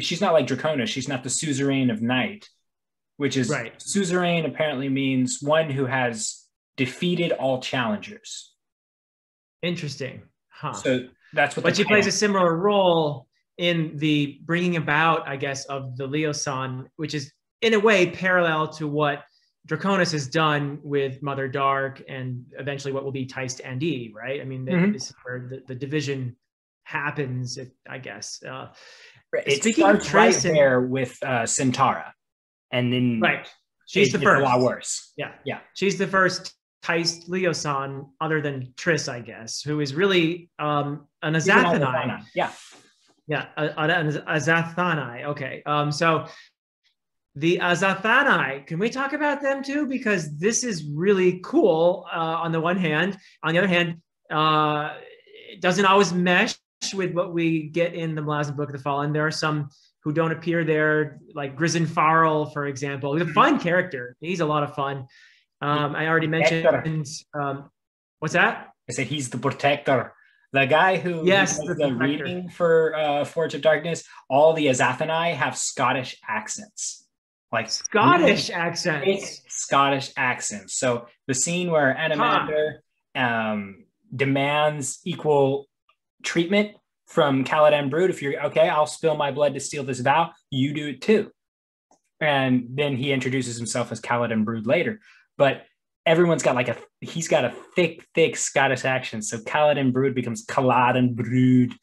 she's not like Draconis. She's not the suzerain of night, which is suzerain apparently means one who has defeated all challengers. Interesting. Huh. So that's what. But she plays a similar role in the bringing about, I guess, of the Leosan, which is in a way parallel to what Draconis has done with Mother Dark and eventually what will be Teist and Eve, right? I mean, this is where the division happens, I guess. It starts right there with Centaura, and then she's the first. A lot worse. Yeah. She's the first Teist Leosan, other than Triss, I guess, who is really an Azathanai. An Azathanai. Okay. So the Azathanai, can we talk about them too? Because this is really cool on the one hand. On the other hand, it doesn't always mesh with what we get in the Malazan Book of the Fallen. There are some who don't appear there, like Grizzin Farrell, for example. He's a fun character. He's a lot of fun. I already mentioned, what's that? I said he's the protector. The guy who does the reading for Forge of Darkness, all the Azathanai have Scottish accents. Like Scottish accents. Scottish accents. So the scene where Animander demands equal treatment from Caladan Brood. If you're okay, I'll spill my blood to steal this vow. You do it too. And then he introduces himself as Caladan Brood later. But everyone's got he's got a thick Scottish accent. So Caladan Brood becomes Caladan Brood.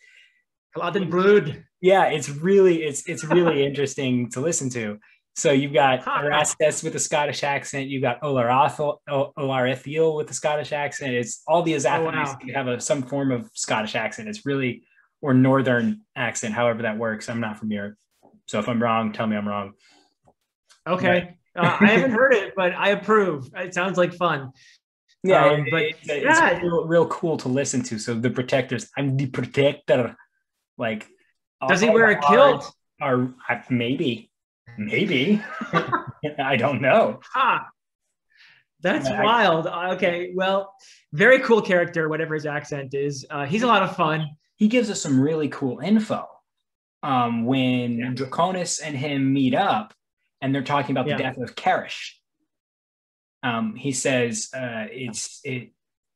Caladan Brood. Yeah, it's really interesting to listen to. So you've got Erastes with a Scottish accent. You've got Olarithiel with a Scottish accent. It's all the Azathanai have some form of Scottish accent. It's really, or Northern accent, however that works. I'm not from Europe. So if I'm wrong, tell me I'm wrong. Okay. I haven't heard it, but I approve. It sounds like fun. Yeah, it's real cool to listen to. So the protectors, I'm the protector. Like, does he wear a kilt? Or maybe. I don't know. That's wild. Okay, well, very cool character, whatever his accent is. He's a lot of fun. He gives us some really cool info. When Draconis and him meet up, and they're talking about the death of Karish. He says it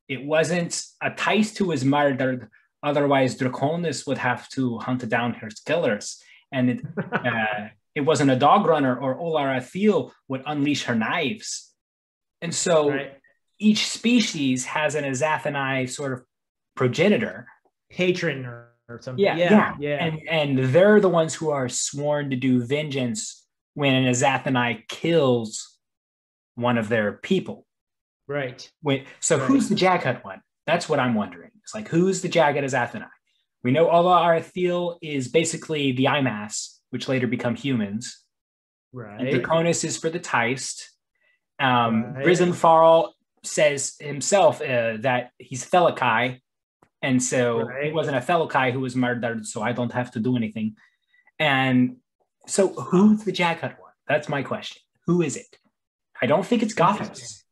wasn't a Teist who was murdered. Otherwise, Draconis would have to hunt down his killers, and it wasn't a dog runner or Olarathiel would unleash her knives. And so each species has an Azathanai sort of progenitor. Patron or something. Yeah. And they're the ones who are sworn to do vengeance when an Azathanai kills one of their people. Right. Who's the Jaghut one? That's what I'm wondering. It's like, who's the Jaghut Azathanai? We know Alarthiel is basically the IMAS, which later become humans. Right. And Draconis is for the Teist. Right. Brisenfarl says himself that he's Thelikai, and so Right. it wasn't a Thelikai who was murdered, so I don't have to do anything. And so who's the Jackut one? That's my question. Who is it? I don't think it's Gothos.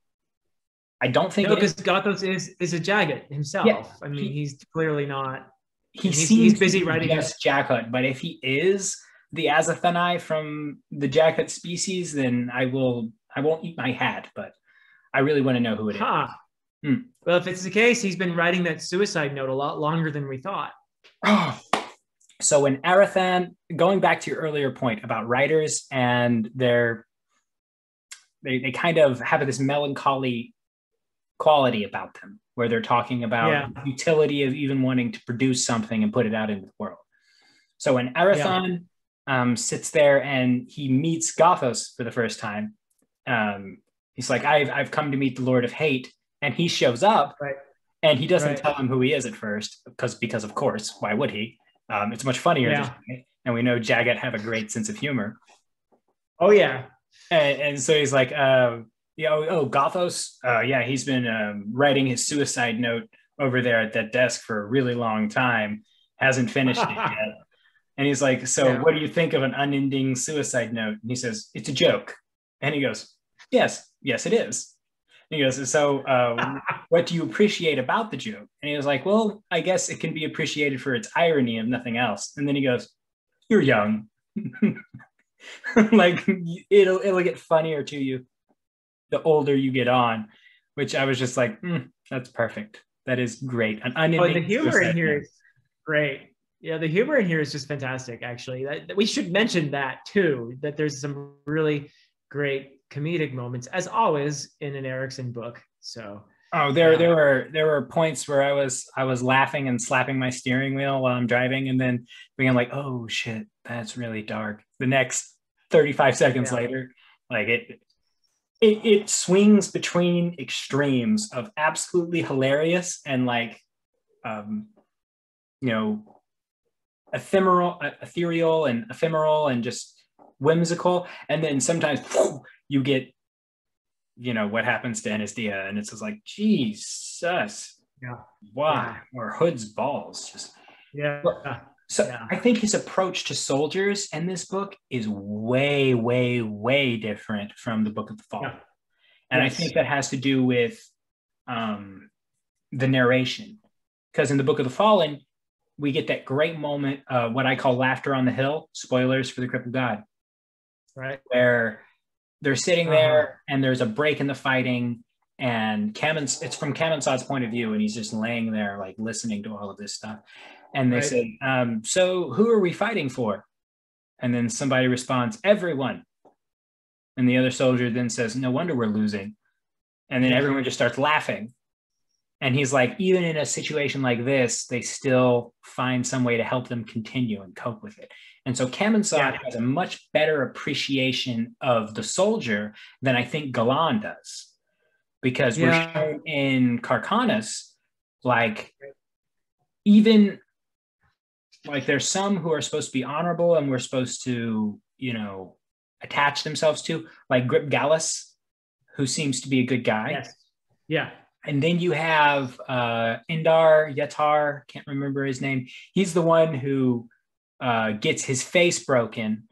I don't think no, because Gothos is a Jackut himself. Yeah, I mean, he's clearly not. He's busy writing just Jackut, but if he is the Azathanai from the Jackut species, then I won't eat my hat, but I really want to know who it is. Well, if it's the case, he's been writing that suicide note a lot longer than we thought. So in Arathan, going back to your earlier point about writers and they kind of have this melancholy quality about them, where they're talking about the utility of even wanting to produce something and put it out into the world. So when Arathan sits there and he meets Gothos for the first time, he's like, I've come to meet the Lord of Hate, and he shows up, and he doesn't tell him who he is at first, because of course, why would he? It's much funnier this way, and we know Jackut have a great sense of humor. Oh yeah, and so he's like, Gothos, he's been writing his suicide note over there at that desk for a really long time, hasn't finished it yet. And he's like, what do you think of an unending suicide note? And he says, it's a joke. And he goes, yes, it is. And he goes, so what do you appreciate about the joke? And he was like, well, I guess it can be appreciated for its irony, if nothing else. And then he goes, you're young. Like it'll get funnier to you the older you get on, which I was just like, that's perfect. That is great. The humor in here is great. Yeah, the humor in here is just fantastic, actually. We should mention that too, that there's some really great comedic moments, as always, in an Erikson book. So there were points where I was laughing and slapping my steering wheel while I'm driving, and then being like, oh shit, that's really dark. The next 35 seconds later, like it swings between extremes of absolutely hilarious and like ethereal and ephemeral and just whimsical, and then sometimes you get what happens to Anistia, and it's just like, Jesus, why? Or Hood's balls, just I think his approach to soldiers in this book is way, way, way different from the Book of the Fallen. And I think that has to do with the narration, because in the Book of the Fallen, we get that great moment, what I call laughter on the hill, spoilers for the Crippled God, where they're sitting there and there's a break in the fighting, and it's from Kamensod's point of view, and he's just laying there like listening to all of this stuff. And they say, so who are we fighting for? And then somebody responds, everyone. And the other soldier then says, no wonder we're losing. And then everyone just starts laughing. And he's like, even in a situation like this, they still find some way to help them continue and cope with it. And so Kamensod has a much better appreciation of the soldier than I think Galan does. Because we're shown in Carcanis, like, even like there's some who are supposed to be honorable and we're supposed to, attach themselves to, like Grip Gallus, who seems to be a good guy. And then you have Indar Yatar, can't remember his name. He's the one who gets his face broken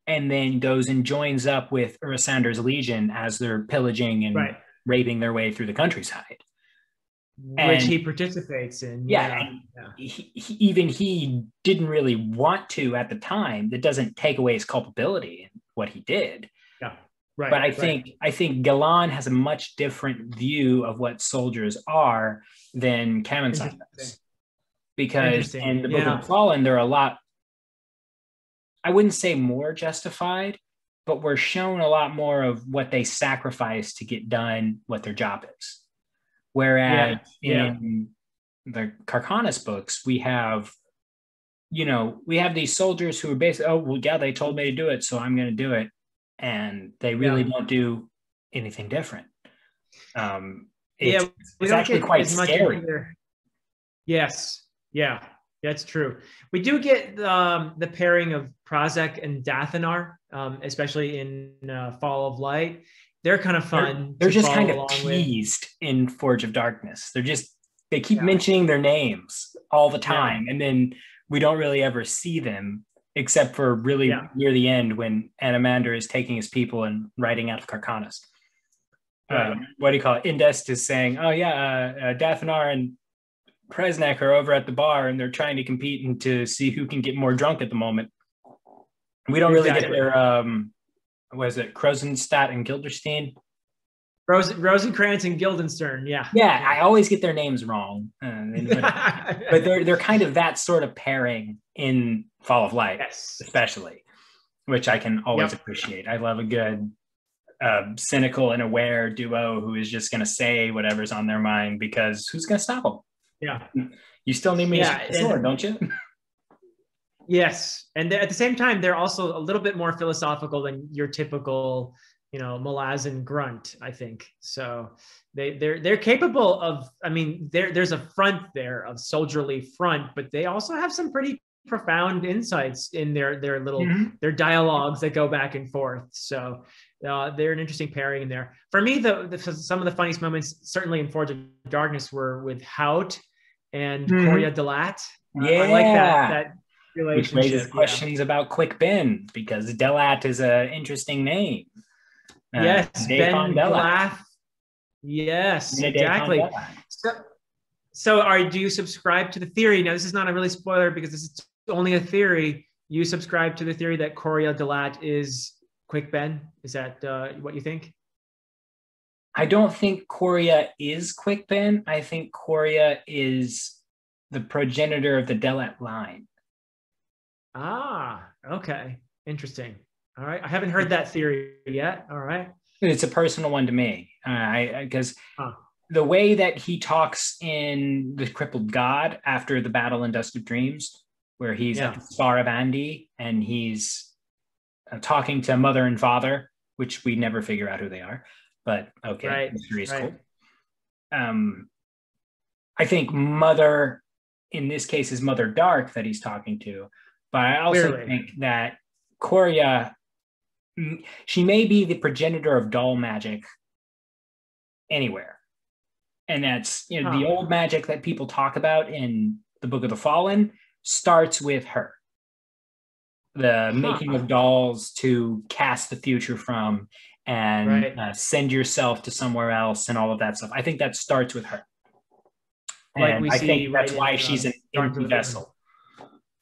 and then goes and joins up with Urisander's Legion as they're pillaging and raping their way through the countryside. Which he participates in. He didn't really want to at the time. That doesn't take away his culpability in what he did. But I think Galan has a much different view of what soldiers are than Kamensod does. Because in the Book of the Fallen, they're a lot, I wouldn't say more justified, but we're shown a lot more of what they sacrifice to get done what their job is. Whereas in the Carcanis books, we have these soldiers who are basically, they told me to do it, so I'm going to do it. And they really don't do anything different. It's actually quite scary. Yes. Yeah. That's true. We do get the pairing of Prazek and Dathanar, especially in Fall of Light. They're kind of fun. They're just kind of teased in Forge of Darkness. They keep mentioning their names all the time, and then we don't really ever see them except for really near the end when Animander is taking his people and riding out of Carcanis. What do you call it? Indest is saying, "Oh yeah, Dathanar and Presnak are over at the bar and they're trying to compete and to see who can get more drunk at the moment." We don't really get their what is it, Krosenstadt and Gilderstein? Rosencrantz and Guildenstern, yeah. I always get their names wrong, but they're kind of that sort of pairing in Fall of Light, especially, which I can always appreciate. I love a good cynical and aware duo who is just going to say whatever's on their mind because who's going to stop them? Yeah. You still need me to shoot the sword, don't you? Yes. And at the same time, they're also a little bit more philosophical than your typical, Malazan grunt, I think. So they're capable of, I mean, there's a front there of soldierly front, but they also have some pretty profound insights in their little, their dialogues that go back and forth. So they're an interesting pairing in there. For me, some of the funniest moments, certainly in Forge of Darkness, were with Haut and Coria Delat. I like that relationship. Which raises questions about Quick Ben, because Delat is an interesting name. Yes, Ben Delat. Yes, exactly. So do you subscribe to the theory? Now, this is not a really spoiler because this is only a theory. You subscribe to the theory that Coria Delat is Quick Ben? Is that what you think? I don't think Coria is Quick Ben. I think Coria is the progenitor of the Delat line. Ah, okay. Interesting. All right. I haven't heard that theory yet. All right. It's a personal one to me. Because the way that he talks in The Crippled God after the battle in Dust of Dreams, where he's at the Spar of Andi and he's talking to mother and father, which we never figure out who they are, but okay, mystery is cool. I think mother, in this case, is Mother Dark that he's talking to, but I also think that Coria, she may be the progenitor of dull magic anywhere. And that's, the old magic that people talk about in the Book of the Fallen starts with her. The making of dolls to cast the future from and send yourself to somewhere else and all of that stuff. I think that starts with her. And I think that's why she's an empty vessel,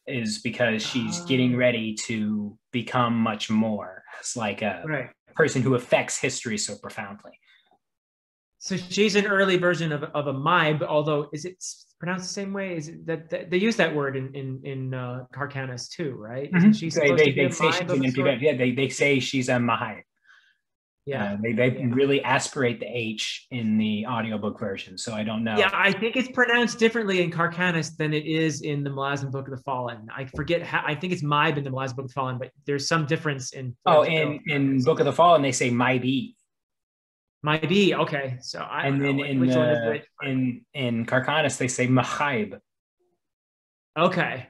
is because she's getting ready to become much more as like a person who affects history so profoundly. So she's an early version of a Mibe, although is it pronounced the same way? Is it that they use that word in Carcanis too, right? Isn't she supposed to be a Mibe? They say she's a Mahive. Yeah, they really aspirate the H in the audiobook version, so I don't know. Yeah, I think it's pronounced differently in Carcanis than it is in the Malazan Book of the Fallen. I forget how. I think it's Mibe in the Malazan Book of the Fallen, but there's some difference in. In Book of the Fallen, they say Mibe. Mibe, okay. So I and then in Carcanis they say Mahibe. Okay,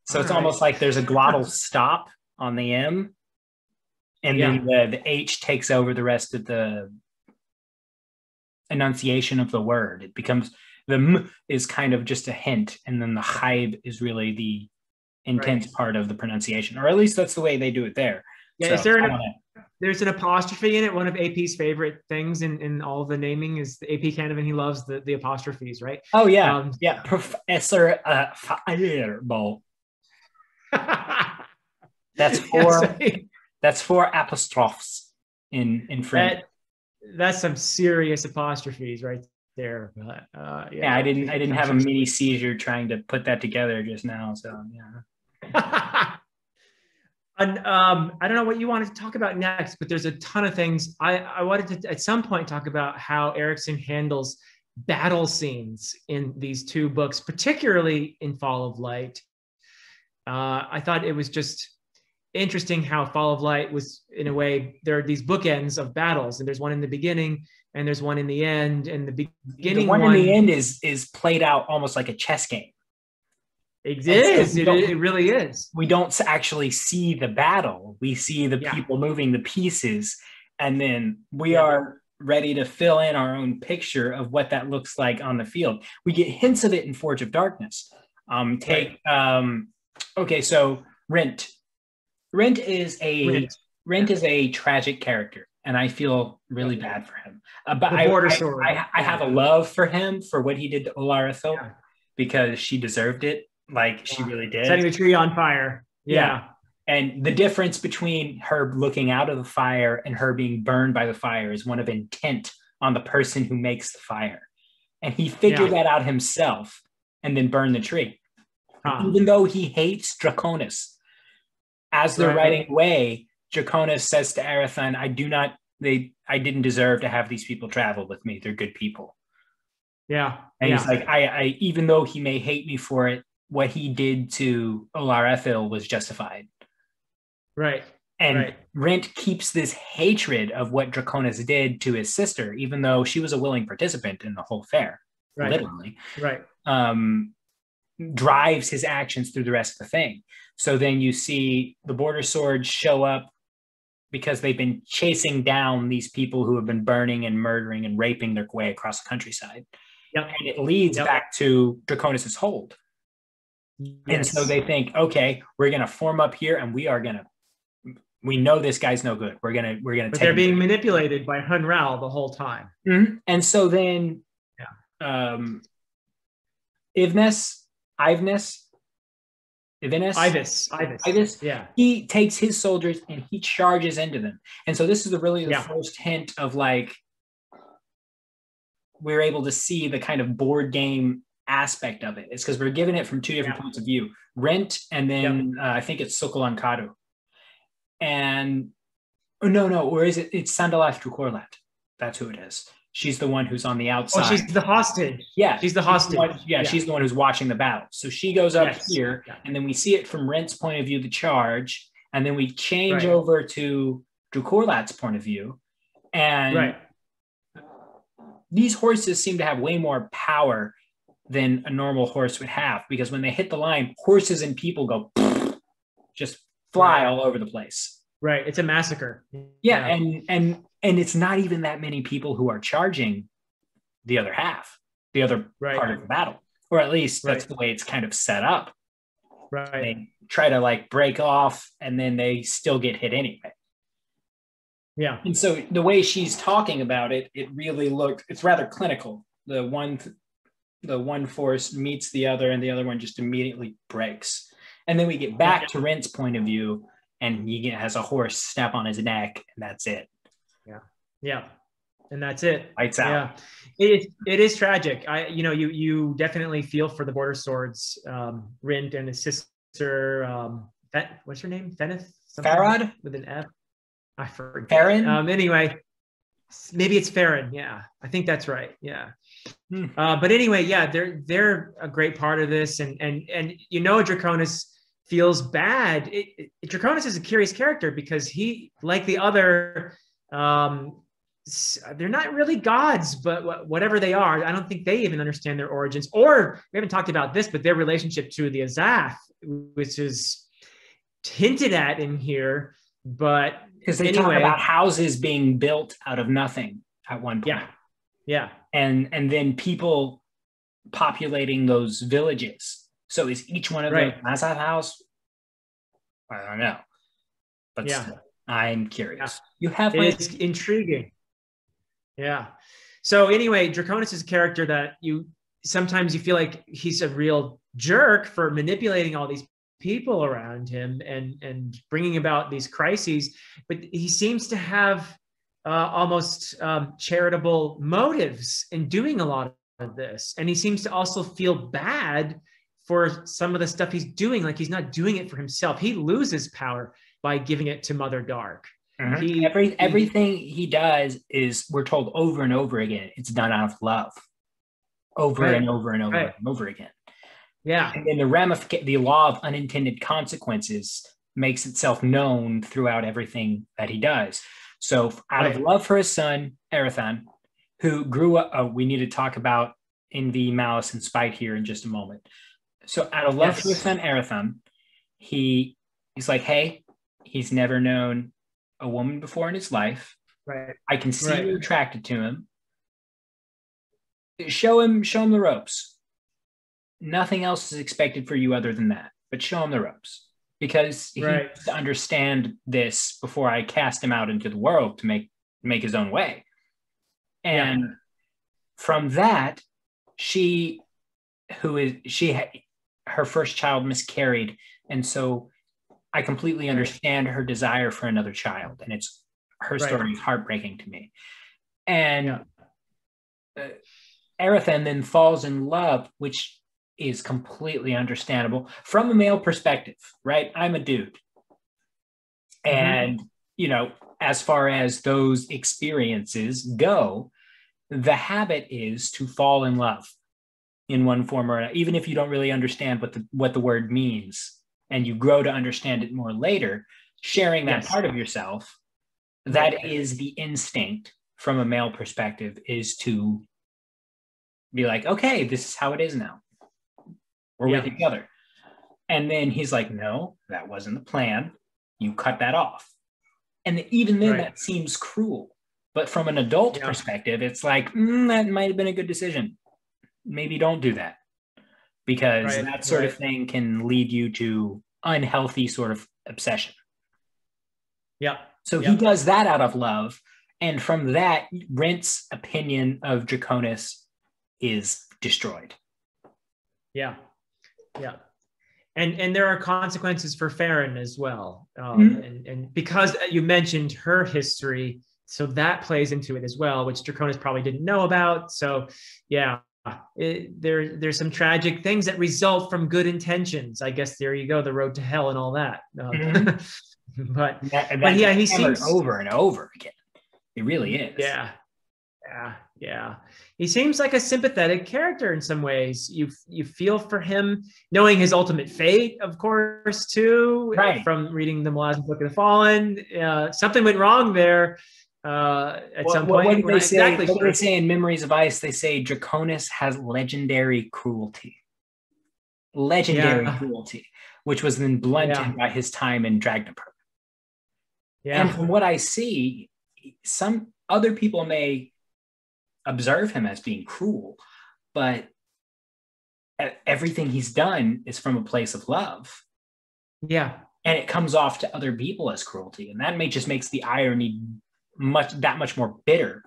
So it's almost like there's a glottal stop on the M. And then the H takes over the rest of the enunciation of the word. It becomes, the M is kind of just a hint, and then the Hive is really the intense part of the pronunciation, or at least that's the way they do it there. Yeah, so there's an apostrophe in it. One of AP's favorite things in all the naming is the AP Canavan. He loves the apostrophes, right? Oh, yeah. Professor Fireball. That's four apostrophes in French. That's some serious apostrophes right there. But, I didn't have a mini seizure trying to put that together just now. So yeah. And I don't know what you wanted to talk about next, but there's a ton of things. I wanted to at some point talk about how Erikson handles battle scenes in these two books, particularly in Fall of Light. I thought it was just interesting how Fall of Light was, in a way, there are these bookends of battles, and there's one in the beginning and there's one in the end, and the beginning one in the end is played out almost like a chess game. It is. So it really is. We don't actually see the battle. We see the people moving the pieces, and then we are ready to fill in our own picture of what that looks like on the field. We get hints of it in Forge of Darkness. Okay, so Rent. Rent is a tragic character, and I feel really bad for him. But I have a love for him for what he did to Olar Ithil, because she deserved it. Like she really did. Setting the tree on fire. Yeah. And the difference between her looking out of the fire and her being burned by the fire is one of intent on the person who makes the fire. And he figured that out himself and then burned the tree. Even though he hates Draconis. As they're riding away, Draconis says to Arathan, I didn't deserve to have these people travel with me. They're good people. Yeah. And he's like, I even though he may hate me for it, what he did to Olar Ithil was justified. Right. And Rent keeps this hatred of what Draconis did to his sister, even though she was a willing participant in the whole fair, literally. Right. Drives his actions through the rest of the thing. So then you see the Border Swords show up because they've been chasing down these people who have been burning and murdering and raping their way across the countryside. And it leads back to Draconis' hold. And so they think, okay, we're going to form up here and we know this guy's no good. We're going to But they're being manipulated by Honoral the whole time. And so then Ivis, he takes his soldiers and he charges into them. And so this is the first hint of like, we're able to see the kind of board game aspect of it. It's because we're given it from two different points of view. Rent, and then I think it's Sokolankadu. And or is it? It's Sandalaf Drukorlat. That's who it is. She's the one who's on the outside. Oh, she's the hostage. Yeah, she's the hostage. She's the one who's watching the battle. So she goes up here, and then we see it from Rent's point of view, the charge, and then we change over to Drukorlat's point of view, and these horses seem to have way more power than a normal horse would have, because when they hit the line, horses and people go just fly all over the place. Right. It's a massacre. Yeah. And it's not even that many people who are charging the other half, the other part of the battle, or at least that's the way it's kind of set up. Right. They try to like break off and then they still get hit anyway. Yeah. And so the way she's talking about it, it's rather clinical. The one force meets the other and the other one just immediately breaks. And then we get back to Rent's point of view, and he has a horse snap on his neck, and that's it. Yeah. And that's it. Lights out. Yeah. It is tragic. You definitely feel for the Border Swords, Rent and his sister, what's her name? Farad? With an F. I forget. Farron? Anyway, maybe it's Farron. Yeah, I think that's right. Yeah. But anyway, they're a great part of this, and Draconis feels bad. Draconis is a curious character because he, like the other, they're not really gods, but whatever they are, I don't think they even understand their origins. Or we haven't talked about this, but their relationship to the Azath, which is hinted at in here, but because they talk about houses being built out of nothing at one point. Yeah. And then people populating those villages. So is each one of them a Azath house? I don't know. But still, I'm curious. You have it's intriguing. Yeah. So anyway, Draconis is a character that sometimes you feel like he's a real jerk for manipulating all these people around him and bringing about these crises, but he seems to have almost charitable motives in doing a lot of this, and he seems to also feel bad for some of the stuff he's doing. Like, he's not doing it for himself. He loses power by giving it to Mother Dark. Everything he does is, we're told over and over again, it's done out of love, over and over and over and over again. Yeah. And then the law of unintended consequences makes itself known throughout everything that he does. So out of love for his son, Arathan, who grew up, we need to talk about envy, malice, and spite here in just a moment. So out of love for his son Arathon, he's like, hey, he's never known a woman before in his life. Right. I can see you're attracted to him. Show him the ropes. Nothing else is expected for you other than that, but show him the ropes, because he needs to understand this before I cast him out into the world to make his own way. And from that, her first child miscarried, and so I completely understand her desire for another child, and it's her story is heartbreaking to me. And Arathon then falls in love, which is completely understandable from a male perspective, right? I'm a dude. And, as far as those experiences go, the habit is to fall in love in one form or another, even if you don't really understand what the word means, and you grow to understand it more later, sharing that part of yourself, that is the instinct from a male perspective, is to be like, okay, this is how it is now. We're with each other. And then he's like, no, that wasn't the plan. You cut that off. And even then that seems cruel. But from an adult perspective, it's like, that might have been a good decision. Maybe don't do that. Because that sort of thing can lead you to unhealthy sort of obsession. So he does that out of love. And from that, Rent's opinion of Draconis is destroyed. And there are consequences for Farron as well. And because you mentioned her history, so that plays into it as well, which Draconis probably didn't know about. So there's some tragic things that result from good intentions. I guess there you go, the road to hell and all that. But he seems over and over again. It really is. Yeah. He seems like a sympathetic character in some ways. You feel for him, knowing his ultimate fate, of course, too. From reading the Malazan Book of the Fallen, something went wrong there at some point. What do they say in Memories of Ice? They say Draconis has legendary cruelty. Cruelty, which was then blunted by his time in Dragnapur. And from what I see, some other people may observe him as being cruel, but everything he's done is from a place of love. And it comes off to other people as cruelty, and that just makes the irony that much more bitter.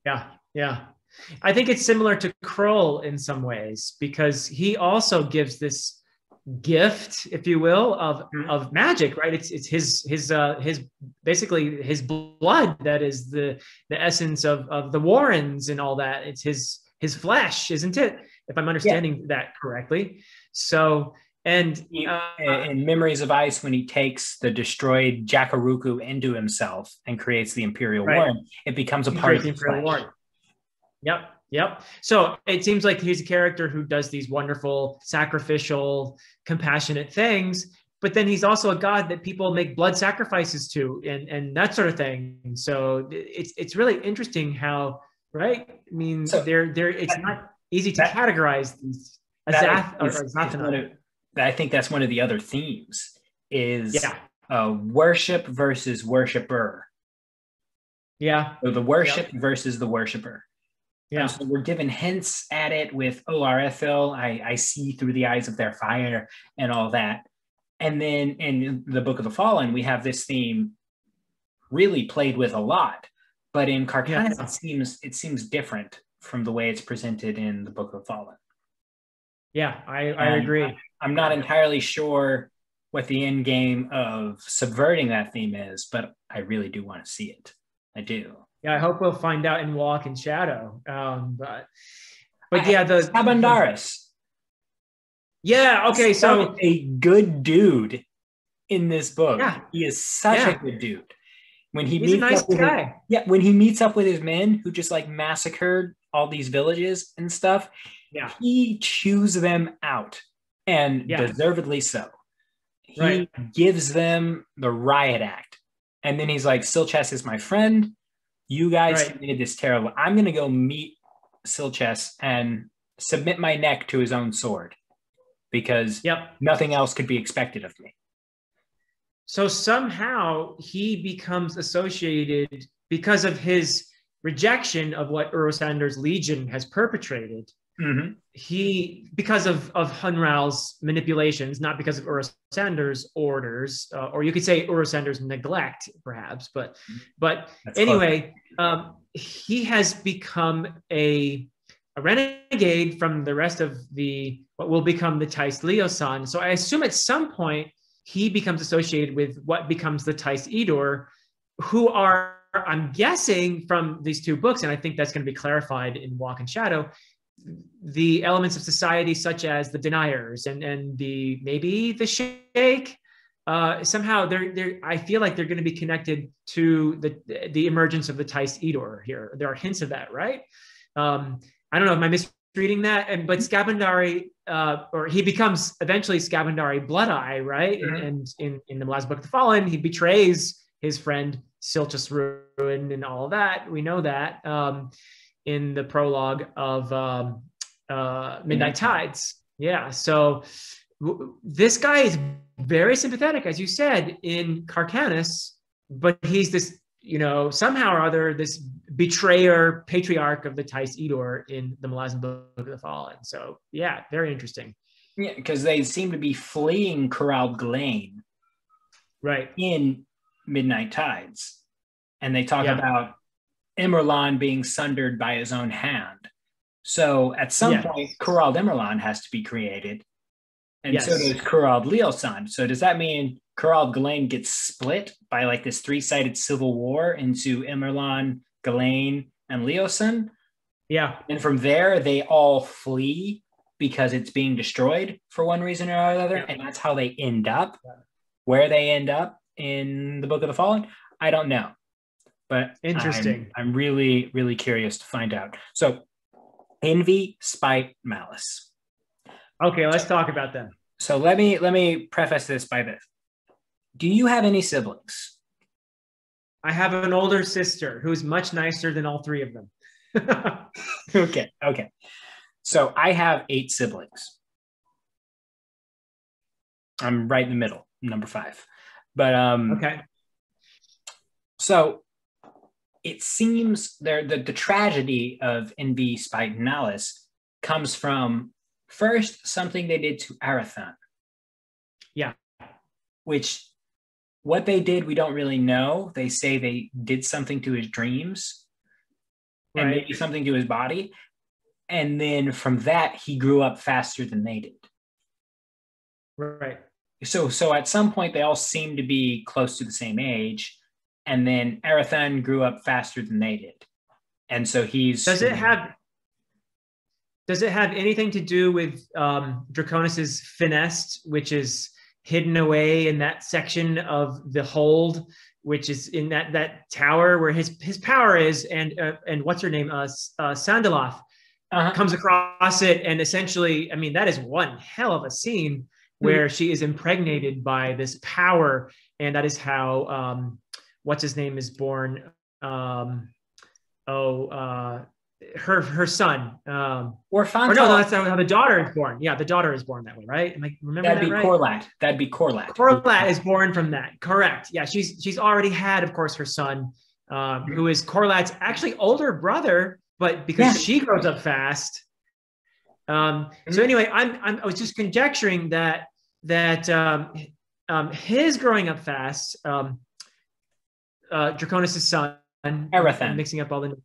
I think it's similar to Kroll in some ways, because he also gives this gift, if you will, of magic, right? It's his basically his blood that is the essence of the Warrens and all that. It's his flesh, isn't it? If I'm understanding that correctly. So, and in Memories of Ice, when he takes the destroyed Jakaruku into himself and creates the Imperial Warren, it becomes a part of the Imperial Warren. Yep. So it seems like he's a character who does these wonderful, sacrificial, compassionate things, but then he's also a god that people make blood sacrifices to and that sort of thing. So it's really interesting how, right? I mean, it's not easy to categorize these. I think that's one of the other themes is worship versus worshiper. So the worship versus the worshiper. So we're given hints at it with Arethil. I see through the eyes of their fire and all that. And then in the Book of the Fallen, we have this theme really played with a lot. But in Carcanis, it seems different from the way it's presented in the Book of the Fallen. I agree. I'm not entirely sure what the end game of subverting that theme is, but I really do want to see it. I do. I hope we'll find out in Walk in Shadow. But Sabandaris. So a good dude in this book. He is such a good dude. When he's a nice guy. When he meets up with his men who just like massacred all these villages and stuff, he chews them out, and deservedly so. He gives them the riot act, and then he's like, Silchess is my friend. You guys committed this terrible. I'm going to go meet Silchess and submit my neck to his own sword. because nothing else could be expected of me. So somehow he becomes associated because of his rejection of what Orosander's Legion has perpetrated. He, because of Honoral's manipulations, not because of Orosander's orders, or you could say Orosander's neglect, perhaps. But anyway, he has become a renegade from the rest of what will become the Tais Leosan. So I assume at some point he becomes associated with what becomes the Tais Edor, who are, I'm guessing from these two books, and I think that's going to be clarified in Walk in Shadow, the elements of society such as the Deniers and maybe the Shake. Somehow I feel like they're going to be connected to the emergence of the Tais Edor here. There are hints of that, right? I don't know, am I misreading that? But Skabandari, or he becomes eventually Skabandari Bloodeye, right? And in the last book of the Fallen, he betrays his friend Silchus Ruin and all of that. We know that in the prologue of Midnight Tides. Yeah, so this guy is very sympathetic, as you said, in Carcanus, but he's this, somehow or other, this betrayer, patriarch of the Tais Edor in the Malazan Book of the Fallen. So yeah, very interesting. Yeah, because they seem to be fleeing Corral Glane, right, in Midnight Tides, and they talk about Imerlan being sundered by his own hand. So at some point, Corral Imerlan has to be created, and so does Corral Leosan. So does that mean Corral Glane gets split by like this three-sided civil war into Imerlan, Glane, and Leosan? Yeah. And from there, they all flee because it's being destroyed for one reason or another. Yeah. And that's how they end up. Where they end up in the Book of the Fallen, I don't know. But interesting. I'm really, really curious to find out. So, envy, spite, malice. Okay, let's talk about them. So let me preface this by this. Do you have any siblings? I have an older sister who's much nicer than all three of them. Okay. So I have 8 siblings. I'm right in the middle, number 5. But okay. So it seems the tragedy of envy, spite, and malice comes from first something they did to Arathan. Yeah. Which what they did, we don't really know. They say they did something to his dreams and maybe something to his body. And then from that, he grew up faster than they did. Right. So at some point, they all seem to be close to the same age. And then Arathan grew up faster than they did. And so he's... Does it have anything to do with Draconis's finesse, which is hidden away in that section of the hold, which is in that tower where his power is, and what's her name, Sandaloth, comes across it, and essentially, I mean, that is one hell of a scene where she is impregnated by this power, and that is how what's his name is born. Her son. Or no, that's how the daughter is born. Yeah, the daughter is born that way, right? Am I remember that right? Corlat. That'd be Corlat. Corlat is born from that. Correct. Yeah, she's already had, of course, her son, who is Corlat's actually older brother, but because she grows up fast. So anyway, I was just conjecturing that his growing up fast, Draconis' son, Arathan. Mixing up all the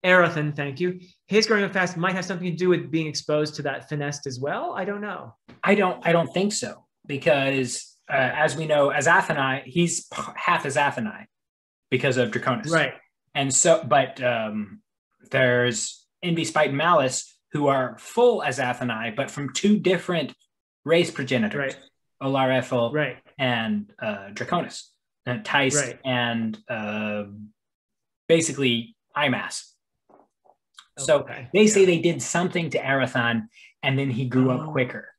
Arathan, thank you. His growing up fast might have something to do with being exposed to that finesse as well. I don't know. I don't think so, because as we know, as Athenai, he's half as Athenai because of Draconis. Right. And so, but there's Envy, Spite, and Malice who are full as Athenai, but from 2 different race progenitors, Olar-Ethel and Draconis, Tais and basically Imass. So they say they did something to Arathan, and then he grew up quicker.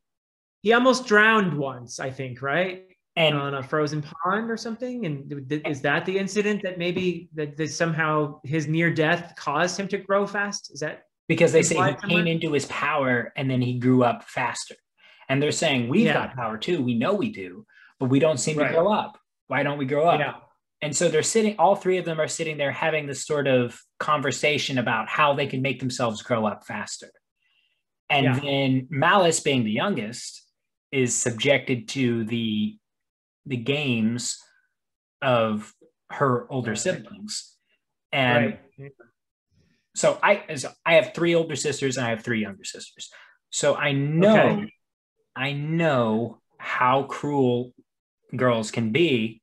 He almost drowned once, I think, right? And on a frozen pond or something. And is that the incident that maybe that somehow his near death caused him to grow fast? Is that because they say he came into his power and then he grew up faster? And they're saying, we've got power too. We know we do, but we don't seem to grow up. Why don't we grow up? Yeah. And so they're sitting, all three of them are sitting there having this sort of conversation about how they can make themselves grow up faster. And then Malice, being the youngest, is subjected to the games of her older siblings. And so I have 3 older sisters and I have 3 younger sisters. So I know how cruel girls can be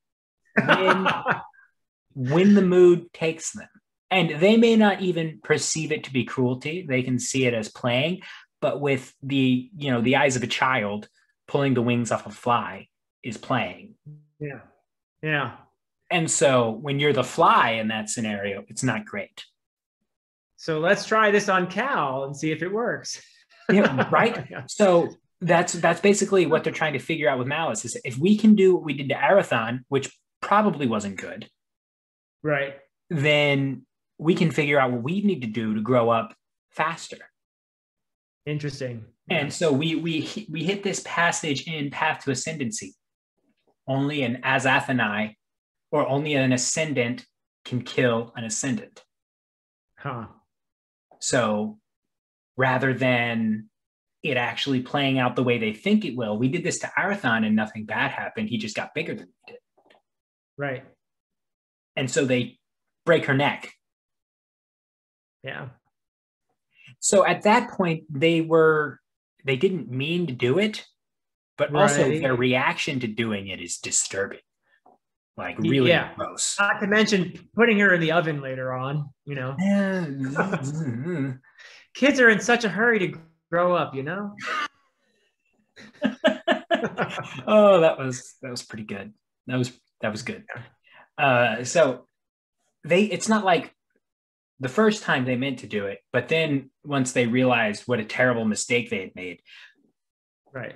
when the mood takes them. And they may not even perceive it to be cruelty. They can see it as playing, but with the eyes of a child, pulling the wings off a fly is playing. Yeah. Yeah. And so when you're the fly in that scenario, it's not great. So let's try this on Cal and see if it works. Yeah, right? So that's basically what they're trying to figure out with Malice, is if we can do what we did to Arathon, which probably wasn't good, right, then we can figure out what we need to do to grow up faster. Interesting. And so we hit this passage in Path to Ascendancy. Only an Azathanai, or only an ascendant, can kill an ascendant. Huh. So rather than it actually playing out the way they think it will, we did this to Arathon and nothing bad happened. He just got bigger than we did. Right. And so they break her neck. Yeah. So at that point, they didn't mean to do it, but also their reaction to doing it is disturbing. Like really gross. Not to mention putting her in the oven later on, Kids are in such a hurry to grow up, Oh, that was pretty good. That was good. So it's not like the first time they meant to do it, but then once they realized what a terrible mistake they had made, right,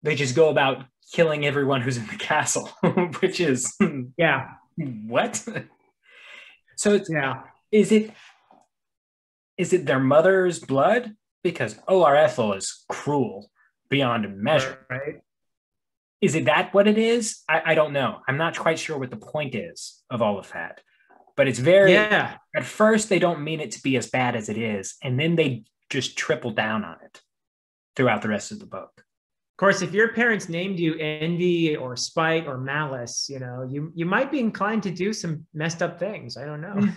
they just go about killing everyone who's in the castle, which is what? So it's is it their mother's blood? Because Olar Ethel is cruel beyond measure. Right. Is it that what it is? I don't know. I'm not quite sure what the point is of all of that. But it's very, at first, they don't mean it to be as bad as it is. And then they just triple down on it throughout the rest of the book. Of course, if your parents named you envy or spite or malice, you might be inclined to do some messed up things. I don't know.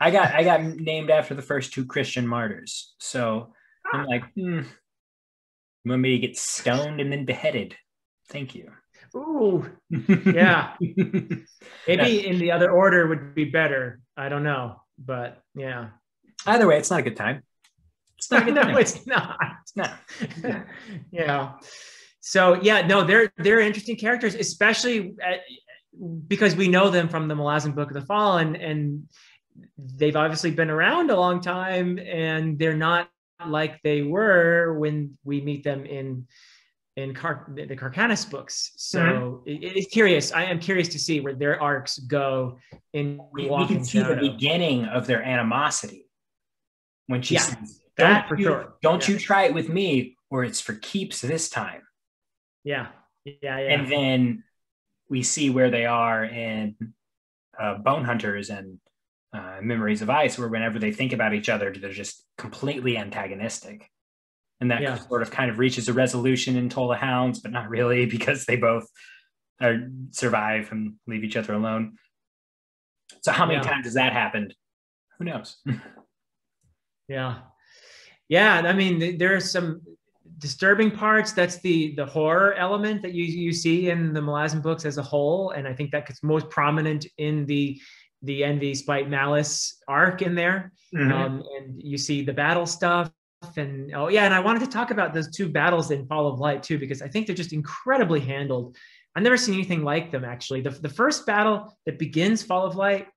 I got named after the first 2 Christian martyrs. So I'm like, you want me to get stoned and then beheaded? Thank you. Ooh, yeah. Maybe in the other order would be better. I don't know, but yeah. Either way, it's not a good time. It's not a good time. No, it's not. It's not. Yeah. So they're interesting characters, especially because we know them from the Malazan Book of the Fallen, and they've obviously been around a long time, and they're not like they were when we meet them in the Carcanus books. So it's curious. I am curious to see where their arcs go we can see the beginning of their animosity when she says, don't you try it with me or it's for keeps this time. Yeah. And then we see where they are in Bone Hunters and Memories of Ice, where whenever they think about each other, they're just completely antagonistic. And that sort of kind of reaches a resolution in Toll the Hounds, but not really, because they both survive and leave each other alone. So how many times has that happened? Who knows? Yeah. I mean, there are some disturbing parts. That's the horror element that you see in the Malazan books as a whole. And I think that gets most prominent in the Envy, Spite, Malice arc in there. And you see the battle stuff. And and I wanted to talk about those 2 battles in Fall of Light too, because I think they're just incredibly handled. I've never seen anything like them, actually. The first battle that begins Fall of Light,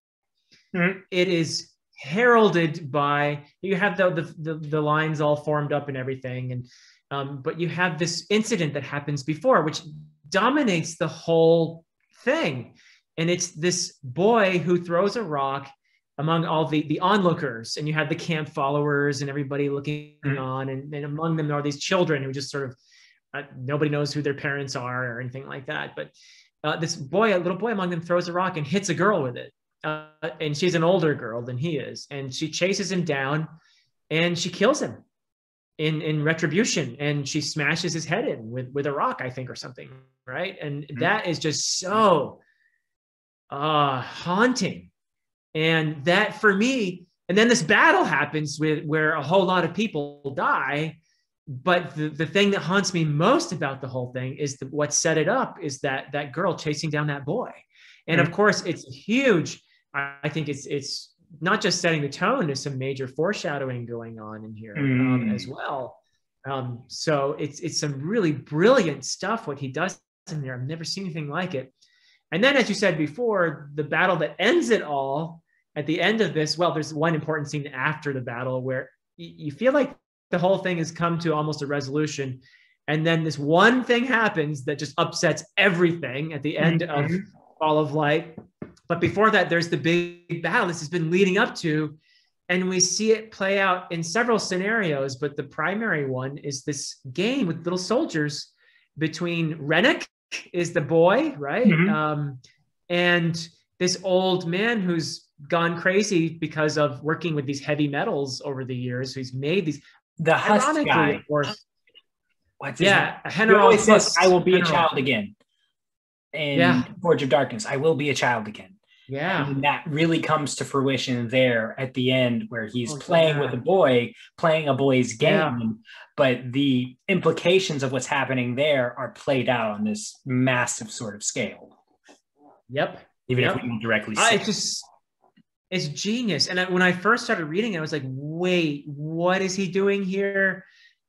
it is heralded by, you have the lines all formed up and everything, and but you have this incident that happens before, which dominates the whole thing. And it's this boy who throws a rock among all the onlookers, and you had the camp followers and everybody looking on, and among them are these children who just sort of nobody knows who their parents are or anything like that. But this boy, a little boy among them, throws a rock and hits a girl with it. And she's an older girl than he is. And she chases him down and she kills him in retribution. And she smashes his head in with a rock, I think, or something. Right. And that is just so haunting. And that for me, and then this battle happens where a whole lot of people die. But the thing that haunts me most about the whole thing is what set it up is that girl chasing down that boy. And of course, it's huge. I think it's not just setting the tone, there's some major foreshadowing going on in here as well. So it's some really brilliant stuff, what he does in there. I've never seen anything like it. And then, as you said before, the battle that ends it all at the end of this, well, there's one important scene after the battle where you feel like the whole thing has come to almost a resolution. And then this one thing happens that just upsets everything at the end of Fall of Light. But before that, there's the big battle this has been leading up to. And we see it play out in several scenarios. But the primary one is this game with little soldiers between Rennick is the boy, right? And this old man who's gone crazy because of working with these heavy metals over the years. Who's made these... The Husk guy. Of course. What's his name? He always says, I will be a child again. In Forge of Darkness, I will be a child again. Yeah. And that really comes to fruition there at the end where he's playing with a boy, playing a boy's game. Yeah. But the implications of what's happening there are played out on this massive sort of scale. Yep. Even if we don't directly see it. It's genius. And when I first started reading it, I was like, wait, what is he doing here?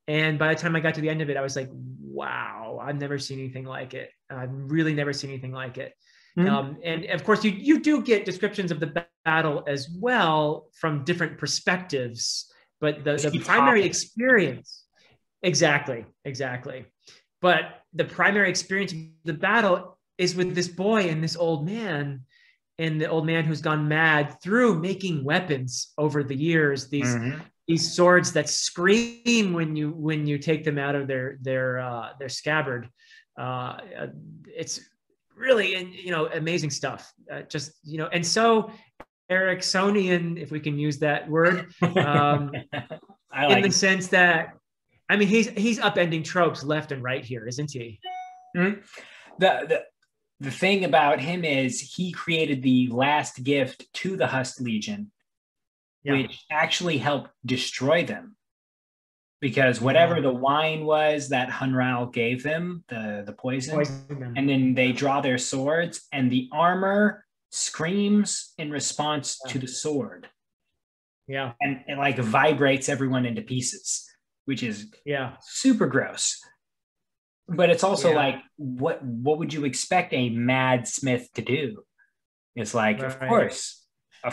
And by the time I got to the end of it, I was like, wow, I've never seen anything like it. I've really never seen anything like it. And of course, you do get descriptions of the battle as well from different perspectives, but the primary experience, exactly. But the primary experience of the battle is with this boy and this old man, and the old man who's gone mad through making weapons over the years. These swords that scream when you take them out of their scabbard. It's really amazing stuff. And so Ericksonian, if we can use that word, in the sense that, I mean, he's upending tropes left and right here, isn't he? The thing about him is he created the last gift to the Husk Legion, which actually helped destroy them. Because whatever the wine was that Honoral gave them, the poison, and then they draw their swords, and the armor screams in response to the sword. Yeah. And it like vibrates everyone into pieces, which is super gross. But it's also like, what would you expect a mad smith to do? It's like, of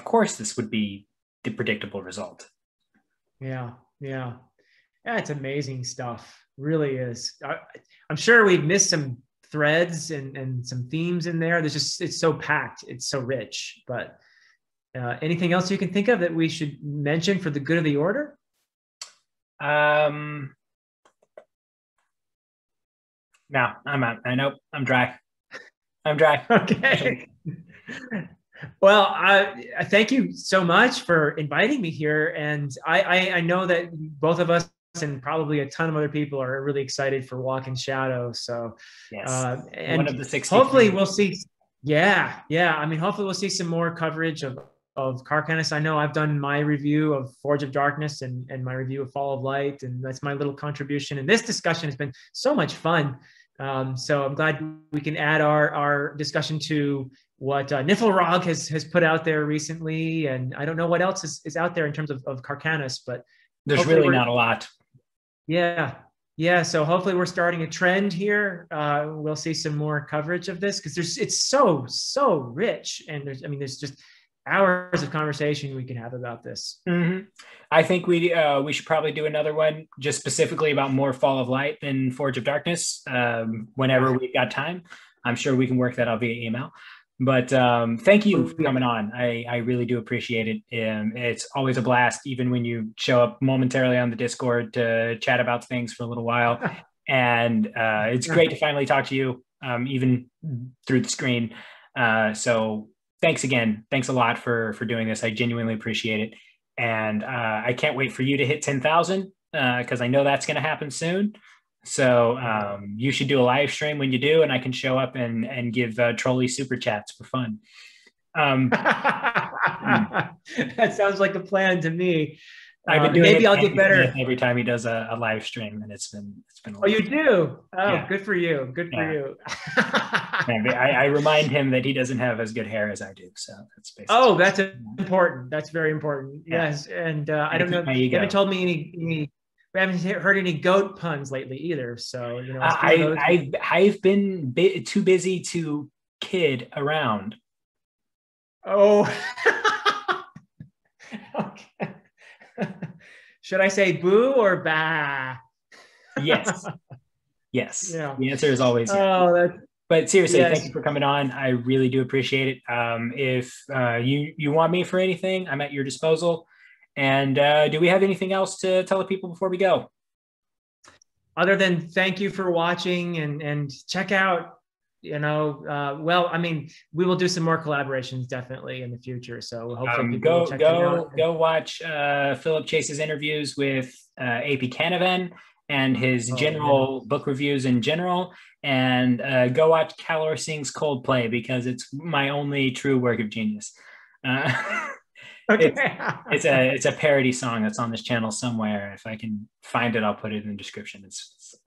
course, this would be the predictable result. Yeah, it's amazing stuff. Really is. I'm sure we've missed some threads and some themes in there. It's so packed. It's so rich. But anything else you can think of that we should mention for the good of the order? No, I'm out. I know I'm dry. Okay. Well, I thank you so much for inviting me here. And I know that both of us and probably a ton of other people are really excited for Walk in Shadow. So, and one of the 63. Hopefully we'll see. Yeah. I mean, hopefully we'll see some more coverage of Carcanis. I know I've done my review of Forge of Darkness and my review of Fall of Light. And that's my little contribution. And this discussion has been so much fun. So I'm glad we can add our discussion to what Nifflerog has put out there recently. And I don't know what else is out there in terms of Carcanis, but there's really not a lot. Yeah. So hopefully we're starting a trend here. We'll see some more coverage of this because it's so rich. And there's just hours of conversation we can have about this. I think we should probably do another one just specifically about more Fall of Light than Forge of Darkness whenever we've got time. I'm sure we can work that out via email. But thank you for coming on. I really do appreciate it. It's always a blast, even when you show up momentarily on the Discord to chat about things for a little while. And it's great to finally talk to you, even through the screen. So thanks again. Thanks a lot for doing this. I genuinely appreciate it. And I can't wait for you to hit 10,000 because I know that's going to happen soon. So you should do a live stream when you do, and I can show up and give trolley super chats for fun. That sounds like a plan to me. I've been doing maybe I'll get better every time he does a live stream, and it's been. Oh, you do? Oh, yeah. Good for you. Good for you. I remind him that he doesn't have as good hair as I do, so that's basically. Oh, that's important. That's very important. Yeah. Yes, and I don't know. You haven't told me any. We haven't heard any goat puns lately either. So, you know, I've been too busy to kid around. Oh, okay. Should I say boo or bah? Yes. Yes. Yeah. The answer is always yes. Oh, but seriously, yes. Thank you for coming on. I really do appreciate it. If you want me for anything, I'm at your disposal. And do we have anything else to tell the people before we go? Other than thank you for watching and check out, you know, well, I mean, we will do some more collaborations definitely in the future. So hopefully people will check it out. Go watch Phillip Chase's interviews with AP Canavan and his general book reviews in general. And go watch Calor Singh's Coldplay because it's my only true work of genius. Okay. It's a parody song that's on this channel somewhere. If I can find it, I'll put it in the description. It's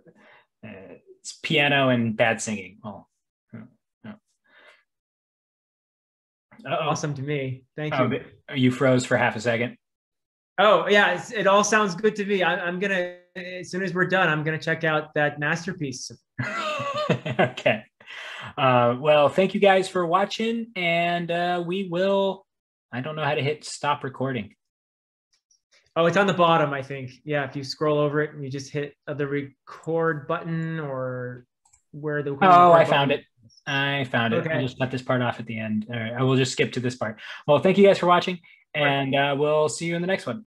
piano and bad singing. Oh, awesome to me. Thank you. You froze for half a second. Oh yeah, it all sounds good to me. I'm gonna, as soon as we're done, I'm gonna check out that masterpiece. Okay. Well, thank you guys for watching, and we will. I don't know how to hit stop recording. Oh, it's on the bottom, I think. Yeah, if you scroll over it and you just hit the record button or where the. Oh, I found it. I found it. Okay. I'll just cut this part off at the end. I will just skip to this part. Well, thank you guys for watching, and we'll see you in the next one.